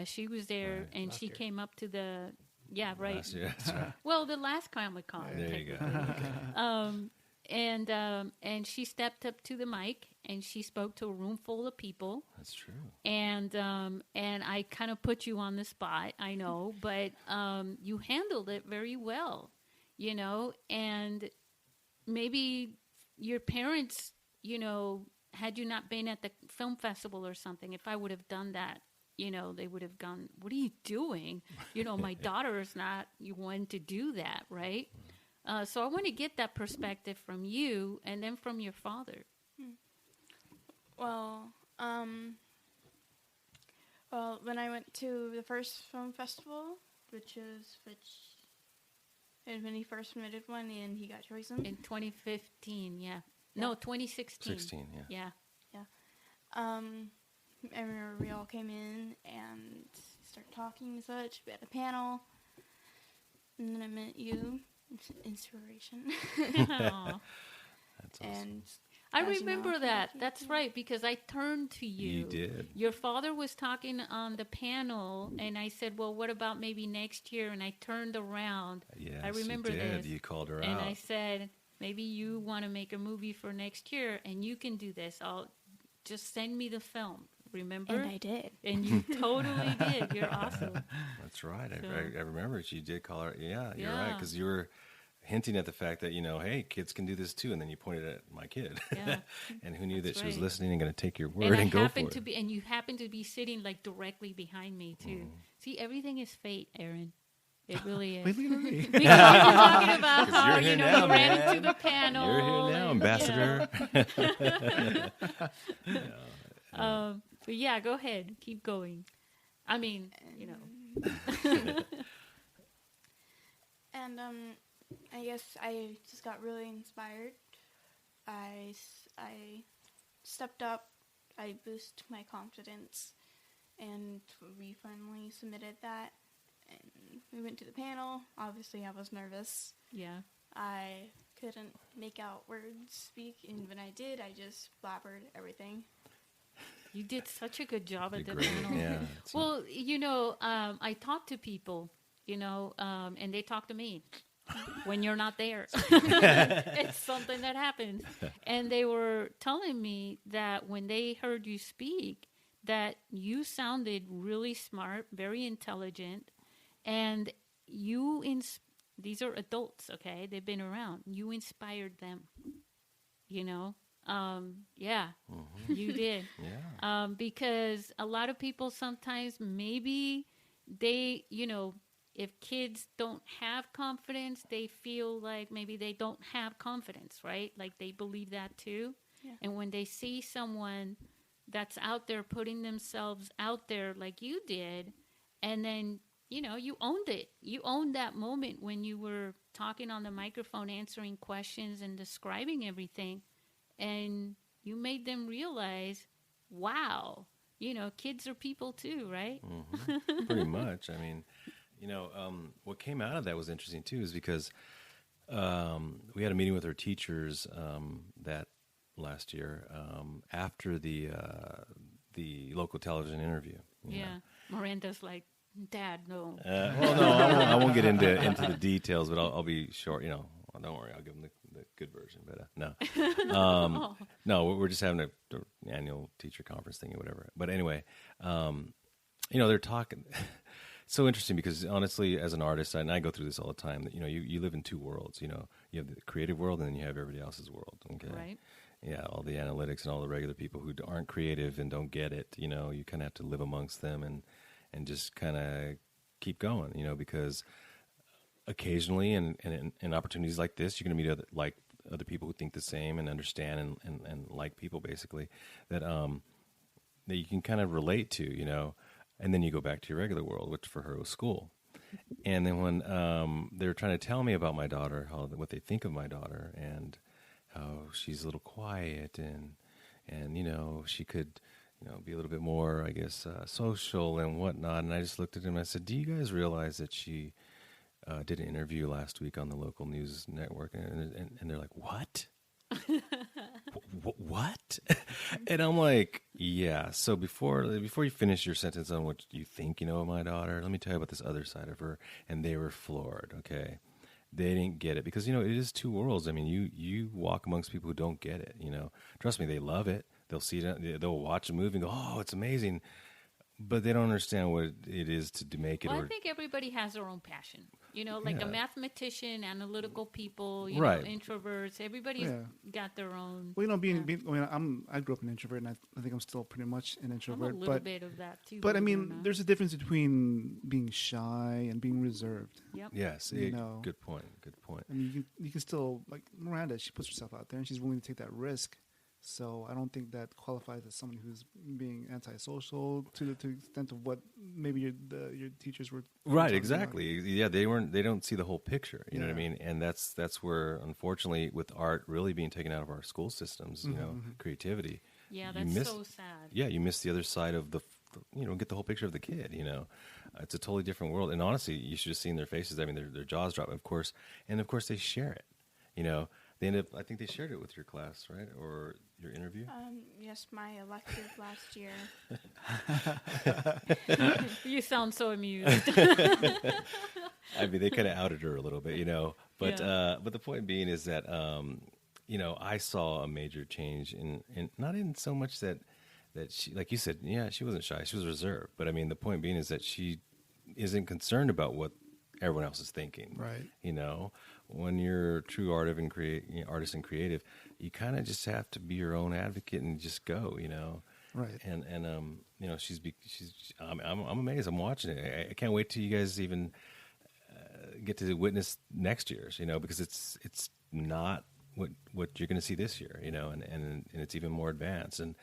She was there, Right, and she year. came up to the, yeah, right. Last year, that's right. Well, the last Comic-Con. There you go. And she stepped up to the mic, and she spoke to a room full of people. That's true. And I kind of put you on the spot, I know, but you handled it very well, you know, and maybe your parents, you know, had you not been at the film festival or something, if I would have done that, you know, they would have gone, what are you doing? You know, my daughter is not one to do that, right? So I want to get that perspective from you and then from your father. Well, when I went to the first film festival, which and when he first submitted one and he got chosen. In 2015, yeah. No, 2016. 16, yeah. Yeah. I remember we all came in and started talking and such. We had a panel. And then I met you. Inspiration. Aw. That's awesome. And I as you remember know, that. yeah. That's right, because I turned to you. You did. Your father was talking on the panel, and I said, well, what about maybe next year? And I turned around. Yes, I remember you did. this. You called her And out. I said, maybe you want to make a movie for next year, and you can do this. I'll just send me the film. Remember? And I did. And you totally did. You're awesome. That's right. So- I remember she did call her. Yeah, you're right. Yeah. Because you were hinting at the fact that, you know, hey, kids can do this too. And then you pointed at my kid. Yeah. And who knew That's that she was right. listening and going to take your word And I and go for happened it. to be, and you happened to be sitting like directly behind me too. See, everything is fate, Aaron. It really is. Wait, look at me. We were talking about 'Cause how, you're here you know, now, you ran man. into the panel. You're here now, and, ambassador. But yeah, go ahead. Keep going. I mean, you know. And I guess I just got really inspired. I stepped up. I boosted my confidence, and we finally submitted that. And we went to the panel. Obviously, I was nervous. Yeah. I couldn't make out words speak, and when I did, I just blabbered everything. You did such a good job at You're the great. panel. Yeah. Well, you know, I talk to people, you know, and they talk to me when you're not there. It's something that happens. And they were telling me that when they heard you speak, that you sounded really smart, very intelligent, and these are adults, okay? They've been around. You inspired them, you know? Yeah, you did. Yeah. Because a lot of people sometimes maybe they, you know, if kids don't have confidence, they feel like maybe they don't have confidence, right? Like they believe that too. Yeah. And when they see someone that's out there putting themselves out there like you did, and then, you know, you owned it. You owned that moment when you were talking on the microphone, answering questions and describing everything. And you made them realize, wow, you know, kids are people too, right? Pretty much. I mean, What came out of that was interesting too, is because we had a meeting with our teachers that last year after the local television interview. you know. Miranda's like, Dad, no. Well, no, I won't get into the details, but I'll be short. Well, don't worry, I'll give them the good version. But no, no, we're just having the annual teacher conference thing or whatever. But anyway, they're talking. So interesting because honestly, as an artist, and I go through this all the time. That you live in two worlds. You have the creative world, and then you have everybody else's world. Okay, Right. Yeah, all the analytics and all the regular people who aren't creative and don't get it. You kind of have to live amongst them and just kind of keep going. Because occasionally, and in opportunities like this, you're going to meet other people who think the same and understand and like people basically that you can kind of relate to. And then you go back to your regular world, which for her was school. And then when they were trying to tell me about my daughter, what they think of my daughter, and how she's a little quiet, and she could be a little bit more, I guess, social and whatnot. And I just looked at him and I said, "Do you guys realize that she did an interview last week on the local news network?" And they're like, "What?" What? And I'm like, yeah. So before you finish your sentence on what you think you know of my daughter, let me tell you about this other side of her. And they were floored. Okay, they didn't get it because it is two worlds. I mean, you walk amongst people who don't get it. Trust me, they love it. They'll see it. They'll watch a movie and go, "Oh, it's amazing," but they don't understand what it is to make it. Well, I think everybody has their own passion. Like a mathematician, analytical people, right. Introverts. Everybody's got their own. Well, I grew up an introvert, and I think I'm still pretty much an introvert. I'm a little bit of that too. But I mean, there's a difference between being shy and being reserved. Yep. Yes. Good point. Good point. I mean, you can still, like Miranda, she puts herself out there and she's willing to take that risk. So I don't think that qualifies as someone who's being antisocial to the extent of what maybe your teachers were. Right, exactly. About. Yeah, they don't see the whole picture. You know what I mean? And that's where, unfortunately, with art really being taken out of our school systems, creativity. Yeah, that's so sad. Yeah, you miss the other side of get the whole picture of the kid. It's a totally different world. And honestly, you should have seen their faces. I mean, their jaws drop, of course, and of course they share it. They end up. I think they shared it with your class, right, or your interview. Yes, my elective last year. You sound so amused. I mean, they kind of outed her a little bit, But but the point being is that I saw a major change in not in so much that she, like you said, she wasn't shy, she was reserved. But I mean, the point being is that she isn't concerned about what everyone else is thinking, right? When you're a true artist and creative, you kind of just have to be your own advocate and just go, Right. And I'm amazed. I'm watching it. I can't wait till you guys even get to witness next year's, because it's not what you're going to see this year, and it's even more advanced. And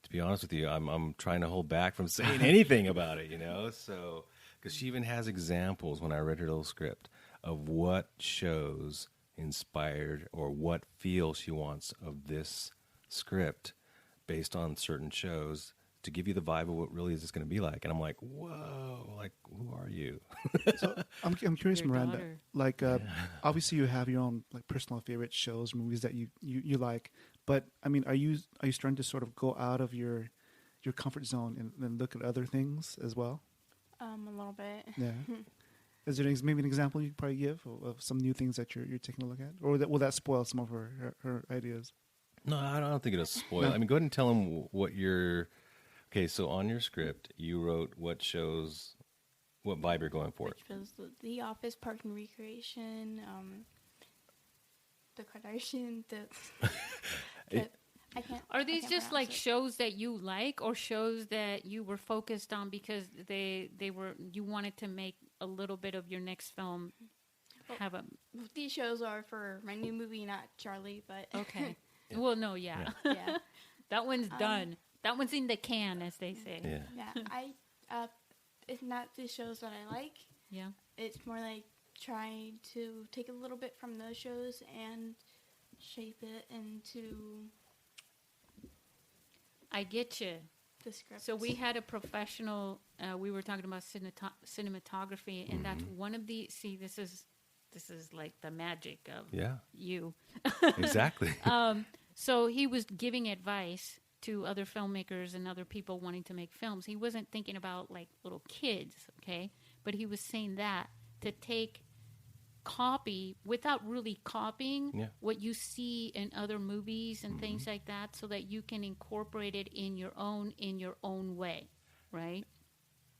to be honest with you, I'm trying to hold back from saying anything about it, So because she even has examples when I read her little script of what shows inspired or what feel she wants of this script based on certain shows to give you the vibe of what really is this going to be like. And I'm like, whoa, like, who are you? So I'm curious, Your Miranda. daughter. Like, obviously you have your own like personal favorite shows, movies that you like. But I mean, are you starting to sort of go out of your comfort zone and look at other things as well? A little bit. Yeah. Is there maybe an example you could probably give of some new things that you're taking a look at, or will that spoil some of her ideas? No, I don't think it'll spoil. I mean, go ahead and tell them what you're. Okay, so on your script, you wrote what shows, what vibe you're going for. Which was The Office, Park and Recreation, The Kardashian, Are these just like shows that you like, or shows that you were focused on because you wanted to make a little bit of your next film have a? These shows are for my new movie, not Charlie, but Okay. Well, no, yeah. That one's done. That one's in the can, as they say. Yeah. It's not the shows that I like. Yeah. It's more like trying to take a little bit from those shows and shape it into. I get you. the script. So we had a professional. We were talking about cinematography, and that's one of the. See, this is like the magic of you. Exactly. So he was giving advice to other filmmakers and other people wanting to make films. He wasn't thinking about like little kids, okay? But he was saying that to copy without really copying what you see in other movies and things like that, so that you can incorporate it in your own way, right?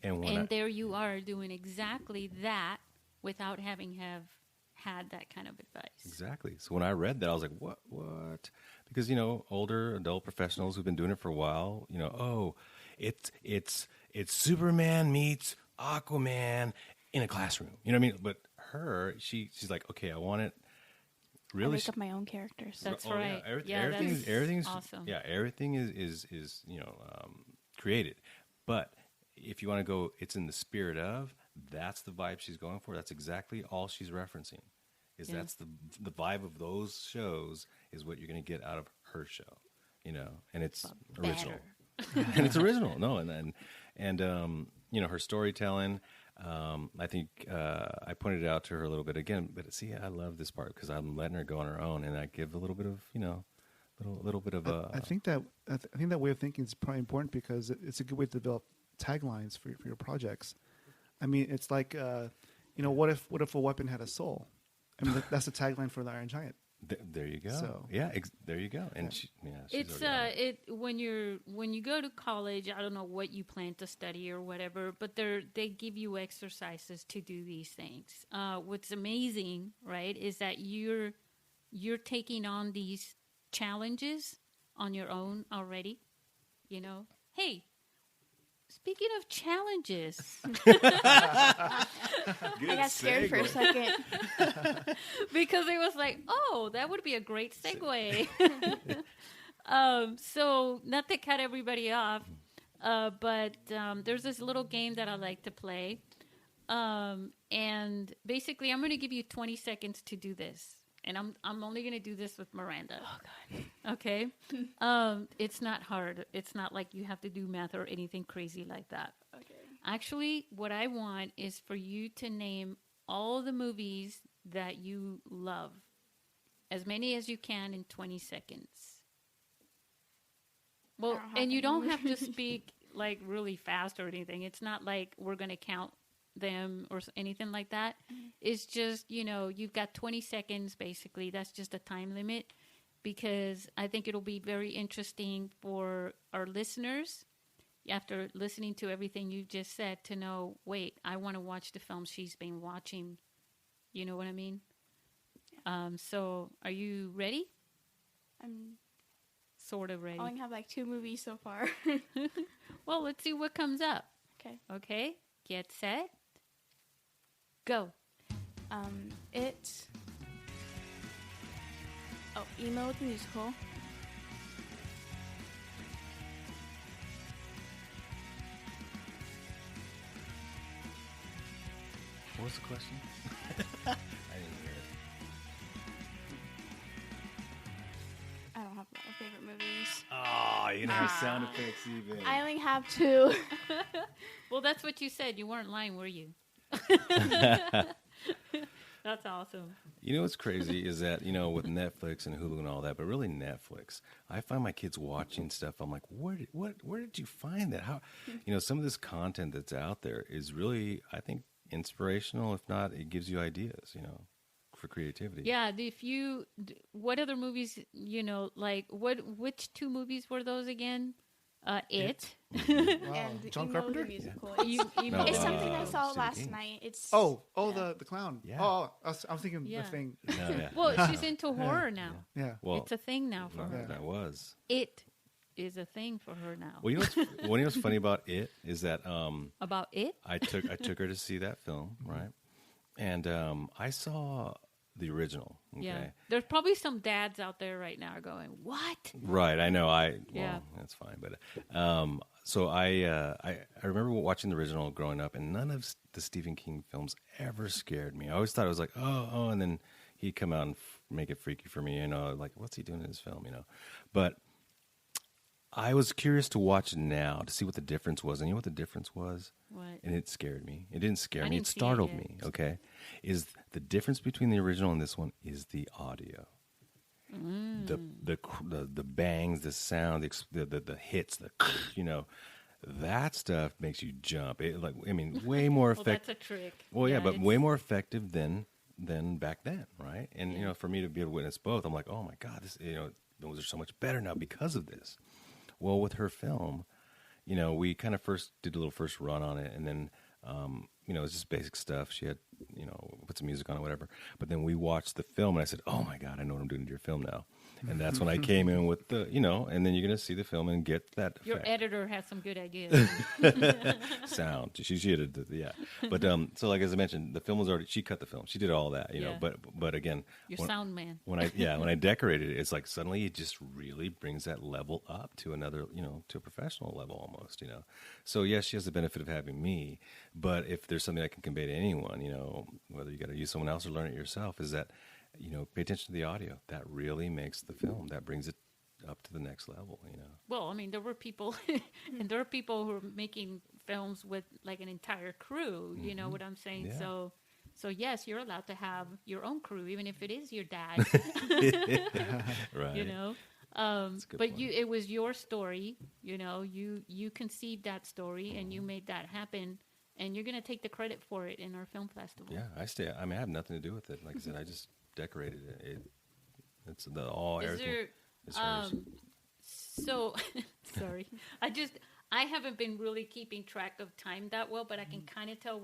And there you are doing exactly that without having had that kind of advice. Exactly. So when I read that, I was like, what? Because, older adult professionals who've been doing it for a while, it's Superman meets Aquaman in a classroom. You know what I mean? But she's like, okay, I want it really. I make up my own characters. That's right. Yeah, everything's awesome. Yeah, everything is created. But if you want to go, it's in the spirit of, that's the vibe she's going for. That's exactly all she's referencing. That's the vibe of those shows is what you're going to get out of her show, and it's original. And it's original. No, and her storytelling. I think I pointed it out to her a little bit again, but see, I love this part because I'm letting her go on her own, and I give a little bit of, little bit of a. I think that way of thinking is probably important because it's a good way to develop taglines for your projects. I mean, it's like, what if a weapon had a soul? I mean, that's the tagline for the Iron Giant. There you go. So, there you go. And it's when you go to college, I don't know what you plan to study or whatever, but they give you exercises to do these things. What's amazing, right, is that you're taking on these challenges on your own already. Hey, speaking of challenges, I got scared for a second because it was like, oh, that would be a great segue. So not to cut everybody off, but there's this little game that I like to play, and basically I'm going to give you 20 seconds to do this. And I'm only going to do this with Miranda. Oh, God. Okay? It's not hard. It's not like you have to do math or anything crazy like that. Okay. Actually, what I want is for you to name all the movies that you love. As many as you can in 20 seconds. Well, and you don't have to speak like really fast or anything. It's not like we're going to count them or anything like that. It's just, you've got 20 seconds basically. That's just a time limit, because I think it'll be very interesting for our listeners after listening to everything you just said to know, wait, I want to watch the film she's been watching. You know what I mean? Yeah. So are you ready? I'm sort of ready. I only have like 2 movies so far. Well, let's see what comes up. Okay. Get set. Go. It's Emo the Musical. What was the question? I didn't hear it. I don't have a lot of favorite movies. Oh, you don't have sound effects even. I only have 2. Well, that's what you said. You weren't lying, were you? That's awesome. You know what's crazy is that, with Netflix and Hulu and all that, but really Netflix, I find my kids watching stuff. I'm like, where did you find that? How, some of this content that's out there is really, I think, inspirational. If not, it gives you ideas, for creativity. Yeah. What other movies, which 2 movies were those again? It. Wow. And John Emo Carpenter? the Musical. No, It's something I saw Stephen last King. night. It's the clown. Yeah. Oh, I was thinking the thing. No, yeah. Well, she's into horror now. Yeah. Well, It's a thing now for her. That was. It is a thing for her now. Well, what's funny about it is that About it? I took her to see that film, right? And I saw the original. Okay? Yeah. There's probably some dads out there right now going, what? Right, I know. Yeah. That's fine. But so I remember watching the original growing up, and none of the Stephen King films ever scared me. I always thought it was like, oh, and then he'd come out and make it freaky for me. Like, what's he doing in this film? But I was curious to watch it now to see what the difference was. And you know what the difference was? What? And it scared me. It didn't scare I me. didn't It see it startled yet. me. Okay, is the difference between the original and this one is the audio. The bangs, the sound, the hits, that stuff makes you jump. Way more Well, effective. that's a trick. Well, yeah, but it's- way more effective than back then, right? And for me to be able to witness both, I'm like, oh my God, this those are so much better now because of this. Well, with her film, we kind of first did a little first run on it, and then it was just basic stuff. She had put some music on it, whatever. But then we watched the film, and I said, oh my God, I know what I'm doing to your film now. And that's when I came in with the, and then you're going to see the film and get that effect. Your editor has some good ideas. Sound. She did, yeah. But so like as I mentioned, the film was already. She cut the film. She did all that, you know. But again, Your sound man. when I decorated it, it's like suddenly it just really brings that level up to another, to a professional level almost, So yes, she has the benefit of having me. But if there's something I can convey to anyone, whether you got to use someone else or learn it yourself, is that pay attention to the audio. That really makes the film. That brings it up to the next level, Well, I mean, there were people, and there are people who are making films with like an entire crew. You know what I'm saying? Yeah. So yes, you're allowed to have your own crew, even if it is your dad. Right. That's a good But point. it was your story. You conceived that story, and you made that happen, and you're gonna take the credit for it in our film festival. Yeah, I have nothing to do with it. Like I said, I just decorated it. It's Is everything. there? is hers. So sorry, I haven't been really keeping track of time that well, but I can kind of tell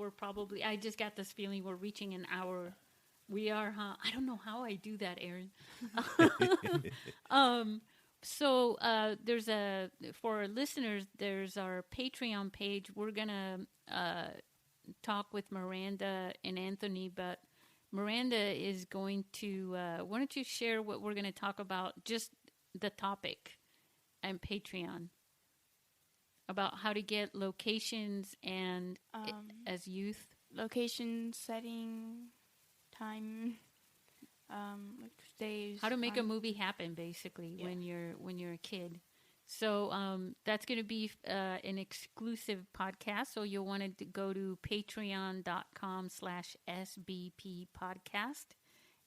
I just got this feeling we're reaching an hour. We are, huh? I don't know how I do that, Aaron. So for our listeners, there's our Patreon page. We're gonna talk with Miranda and Anthony, but Miranda is going to. Why don't you share what we're going to talk about? Just the topic and Patreon about how to get locations and as youth. Location, setting, time, like days. How to make a movie happen, basically, when you're a kid. So that's going to be an exclusive podcast. So you'll want to go to patreon.com/SBP podcast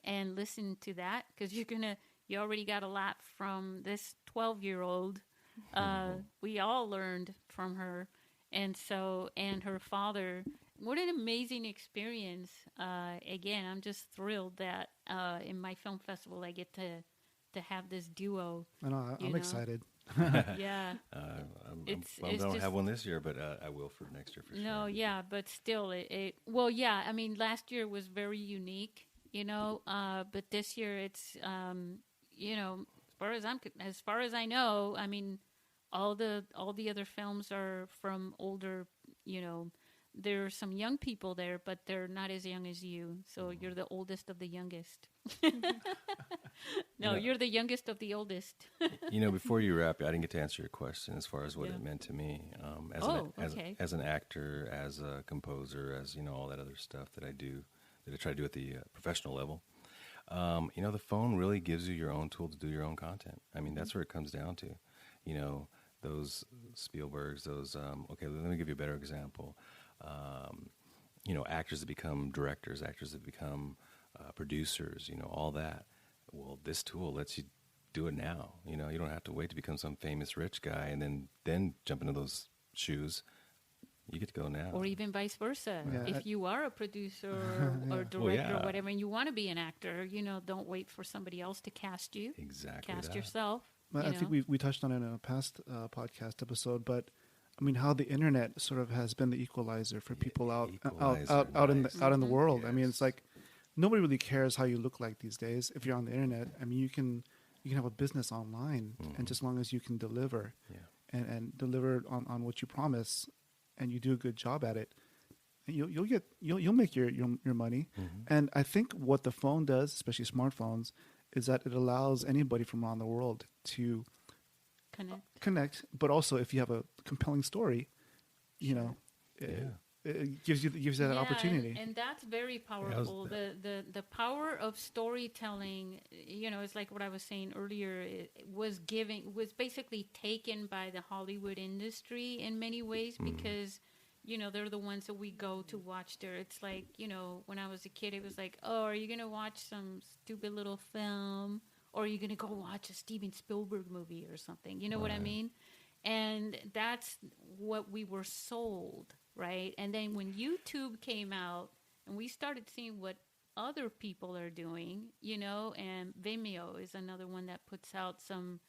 and listen to that, because you already got a lot from this 12-year-old. We all learned from her. And her father. What an amazing experience. Again, I'm just thrilled that in my film festival I get to have this duo. I know, I'm excited. Yeah. I it's don't just- have one this year, but I will for next year for sure. No, yeah, but still, I mean, last year was very unique, but this year it's, as far as I know, I mean, all the other films are from older, there are some young people there, but they're not as young as you. So you're the oldest of the youngest. No, you're the youngest of the oldest. Before you wrap, I didn't get to answer your question as far as what it meant to me okay. as an actor, as a composer, as all that other stuff that I try to do at the professional level. The phone really gives you your own tool to do your own content. I mean, that's where it comes down to. Those Spielbergs, those okay. Let me give you a better example. Actors that become directors, actors that become producers, all that. Well, this tool lets you do it now. You don't have to wait to become some famous rich guy and then jump into those shoes. You get to go now. Or even vice versa. Yeah, if you are a producer or director or whatever, and you want to be an actor, don't wait for somebody else to cast you. Exactly. Cast that. yourself. Well, I think we touched on it in a past podcast episode, but I mean, how the internet sort of has been the equalizer for people out in the world. Yes. I mean, it's like nobody really cares how you look like these days if you're on the internet. I mean, you can have a business online, and just as long as you can deliver and deliver on what you promise, and you do a good job at it, you'll make your money. And I think what the phone does, especially smartphones, is that it allows anybody from around the world to connect. But also, if you have a compelling story, it gives you that opportunity. And that's very powerful. The power of storytelling, it's like what I was saying earlier. It was basically taken by the Hollywood industry in many ways because they're the ones that we go to watch there. It's like when I was a kid, it was like, oh, are you gonna watch some stupid little film, or are you gonna go watch a Steven Spielberg movie or something? You know what I mean? And that's what we were sold. Right. And then when YouTube came out and we started seeing what other people are doing, and Vimeo is another one that puts out some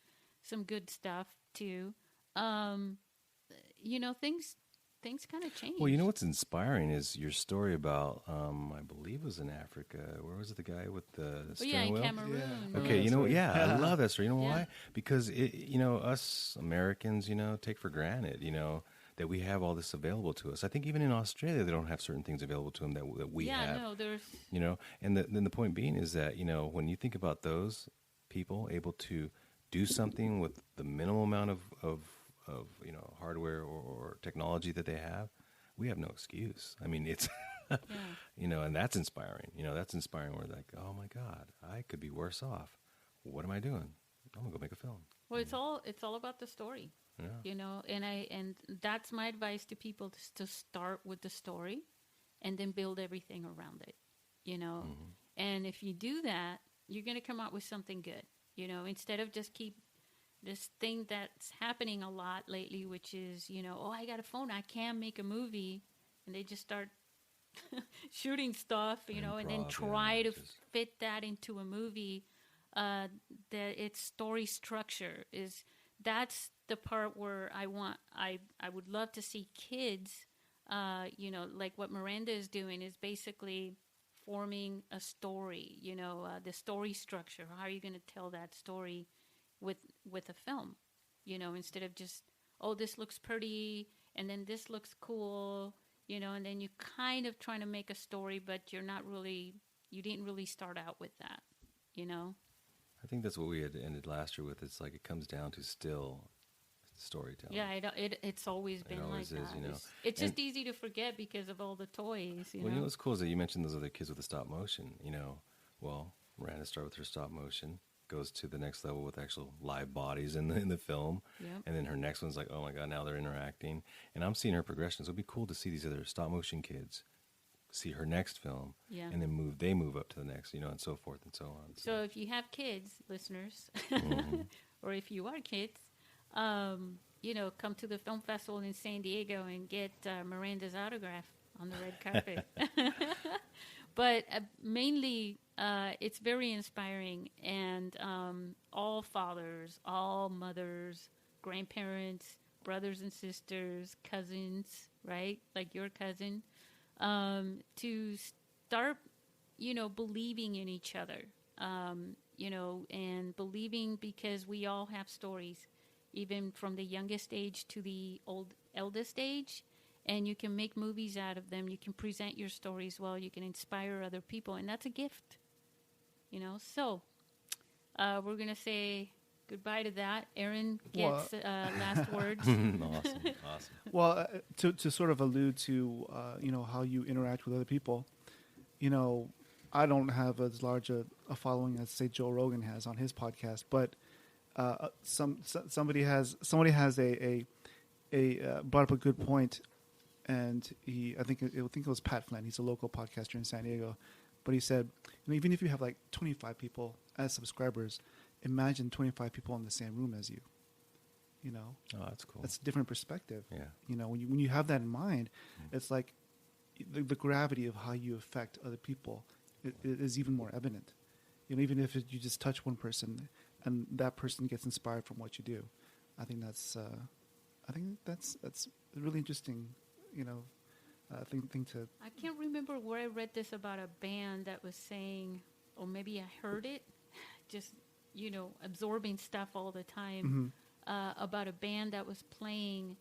good stuff too. Things kind of change. Well, what's inspiring is your story about, I believe it was in Africa. Where was it, the guy with the steering wheel? In Cameroon. Yeah. Okay, I love that story. You know why? Because, us Americans, take for granted, that we have all this available to us. I think even in Australia, they don't have certain things available to them that we have. Yeah, no, there's... And then the point being is that, when you think about those people able to do something with the minimal amount of hardware or technology that they have, we have no excuse. I mean, it's, and that's inspiring. That's inspiring. We're like, oh my God, I could be worse off. What am I doing? I'm gonna go make a film. Well, it's all about the story. Yeah. And that's my advice to people, to start with the story and then build everything around it, And if you do that, you're going to come out with something good, instead of just keep this thing that's happening a lot lately, which is, I got a phone, I can make a movie. And they just start shooting stuff, and then try to fit that into a movie. That its story structure that's the part where I would love to see kids, like what Miranda is doing is basically forming a story, the story structure. How are you going to tell that story with a film, instead of just, oh, this looks pretty and then this looks cool, and then you kind of trying to make a story, but you didn't really start out with that, I think that's what we had ended last year with. It's like it comes down to still storytelling. Yeah, it's always been like that. It's just easy to forget because of all the toys. Well, what's cool is that you mentioned those other kids with the stop motion. Well, Miranda started with her stop motion, goes to the next level with actual live bodies in the film, and then her next one's like, oh my God, now they're interacting, and I'm seeing her progression. So it'd be cool to see these other stop motion kids see her next film, and then they move up to the next, and so forth and so on. So if you have kids, listeners, or if you are kids, come to the film festival in San Diego and get Miranda's autograph on the red carpet. But mainly, it's very inspiring, and all fathers, all mothers, grandparents, brothers and sisters, cousins, right? Like your cousin. To start, believing in each other, and believing because we all have stories, even from the youngest age to the eldest age, and you can make movies out of them. You can present your stories well. You can inspire other people, and that's a gift, So, we're going to say goodbye to that. Aaron gets last words. Awesome. Well, to sort of allude to how you interact with other people, I don't have as large a following as say Joe Rogan has on his podcast, but somebody has a brought up a good point, and I think it was Pat Flynn. He's a local podcaster in San Diego, but he said, even if you have like 25 people as subscribers, imagine 25 people in the same room as you. Oh, that's cool. That's a different perspective. Yeah. When you have that in mind, it's like the gravity of how you affect other people it is even more evident. Even if you just touch one person and that person gets inspired from what you do, I think that's a really interesting, thing to. I can't remember where I read this about a band that was saying, or maybe I heard it, just absorbing stuff all the time, about a band that was playing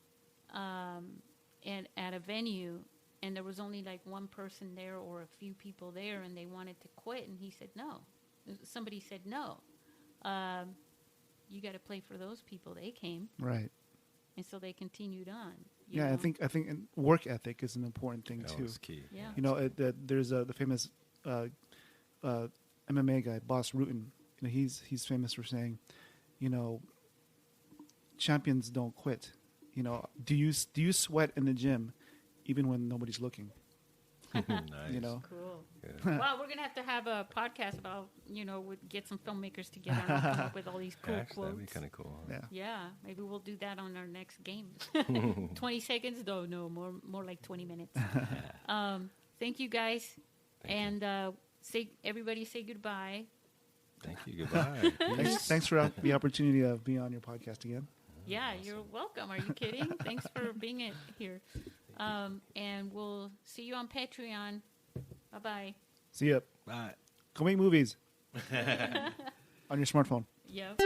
at a venue, and there was only like one person there or a few people there, and they wanted to quit, and he said no. Somebody said no. You got to play for those people. They came. Right. and so they continued on. Yeah, know? I think work ethic is an important thing That too. was key. Yeah. You know, there's the famous MMA guy, Boss Rutan. You know, he's famous for saying, you know, champions don't quit. You know, do you sweat in the gym, even when nobody's looking? Nice. You know, Cool. Yeah. Well, we're gonna have a podcast about get some filmmakers together and come up with all these cool Actually, quotes. that'd be kind of cool. Huh? yeah. Yeah, maybe we'll do that on our next game. 20 seconds? No, more like 20 minutes. Thank you guys, Thank and everybody say goodbye. Thank you. Goodbye. Thanks for the opportunity of being on your podcast again. Yeah, you're welcome. Are you kidding? Thanks for being here. And we'll see you on Patreon. Bye-bye. See ya. Bye. Go make movies on your smartphone. Yep.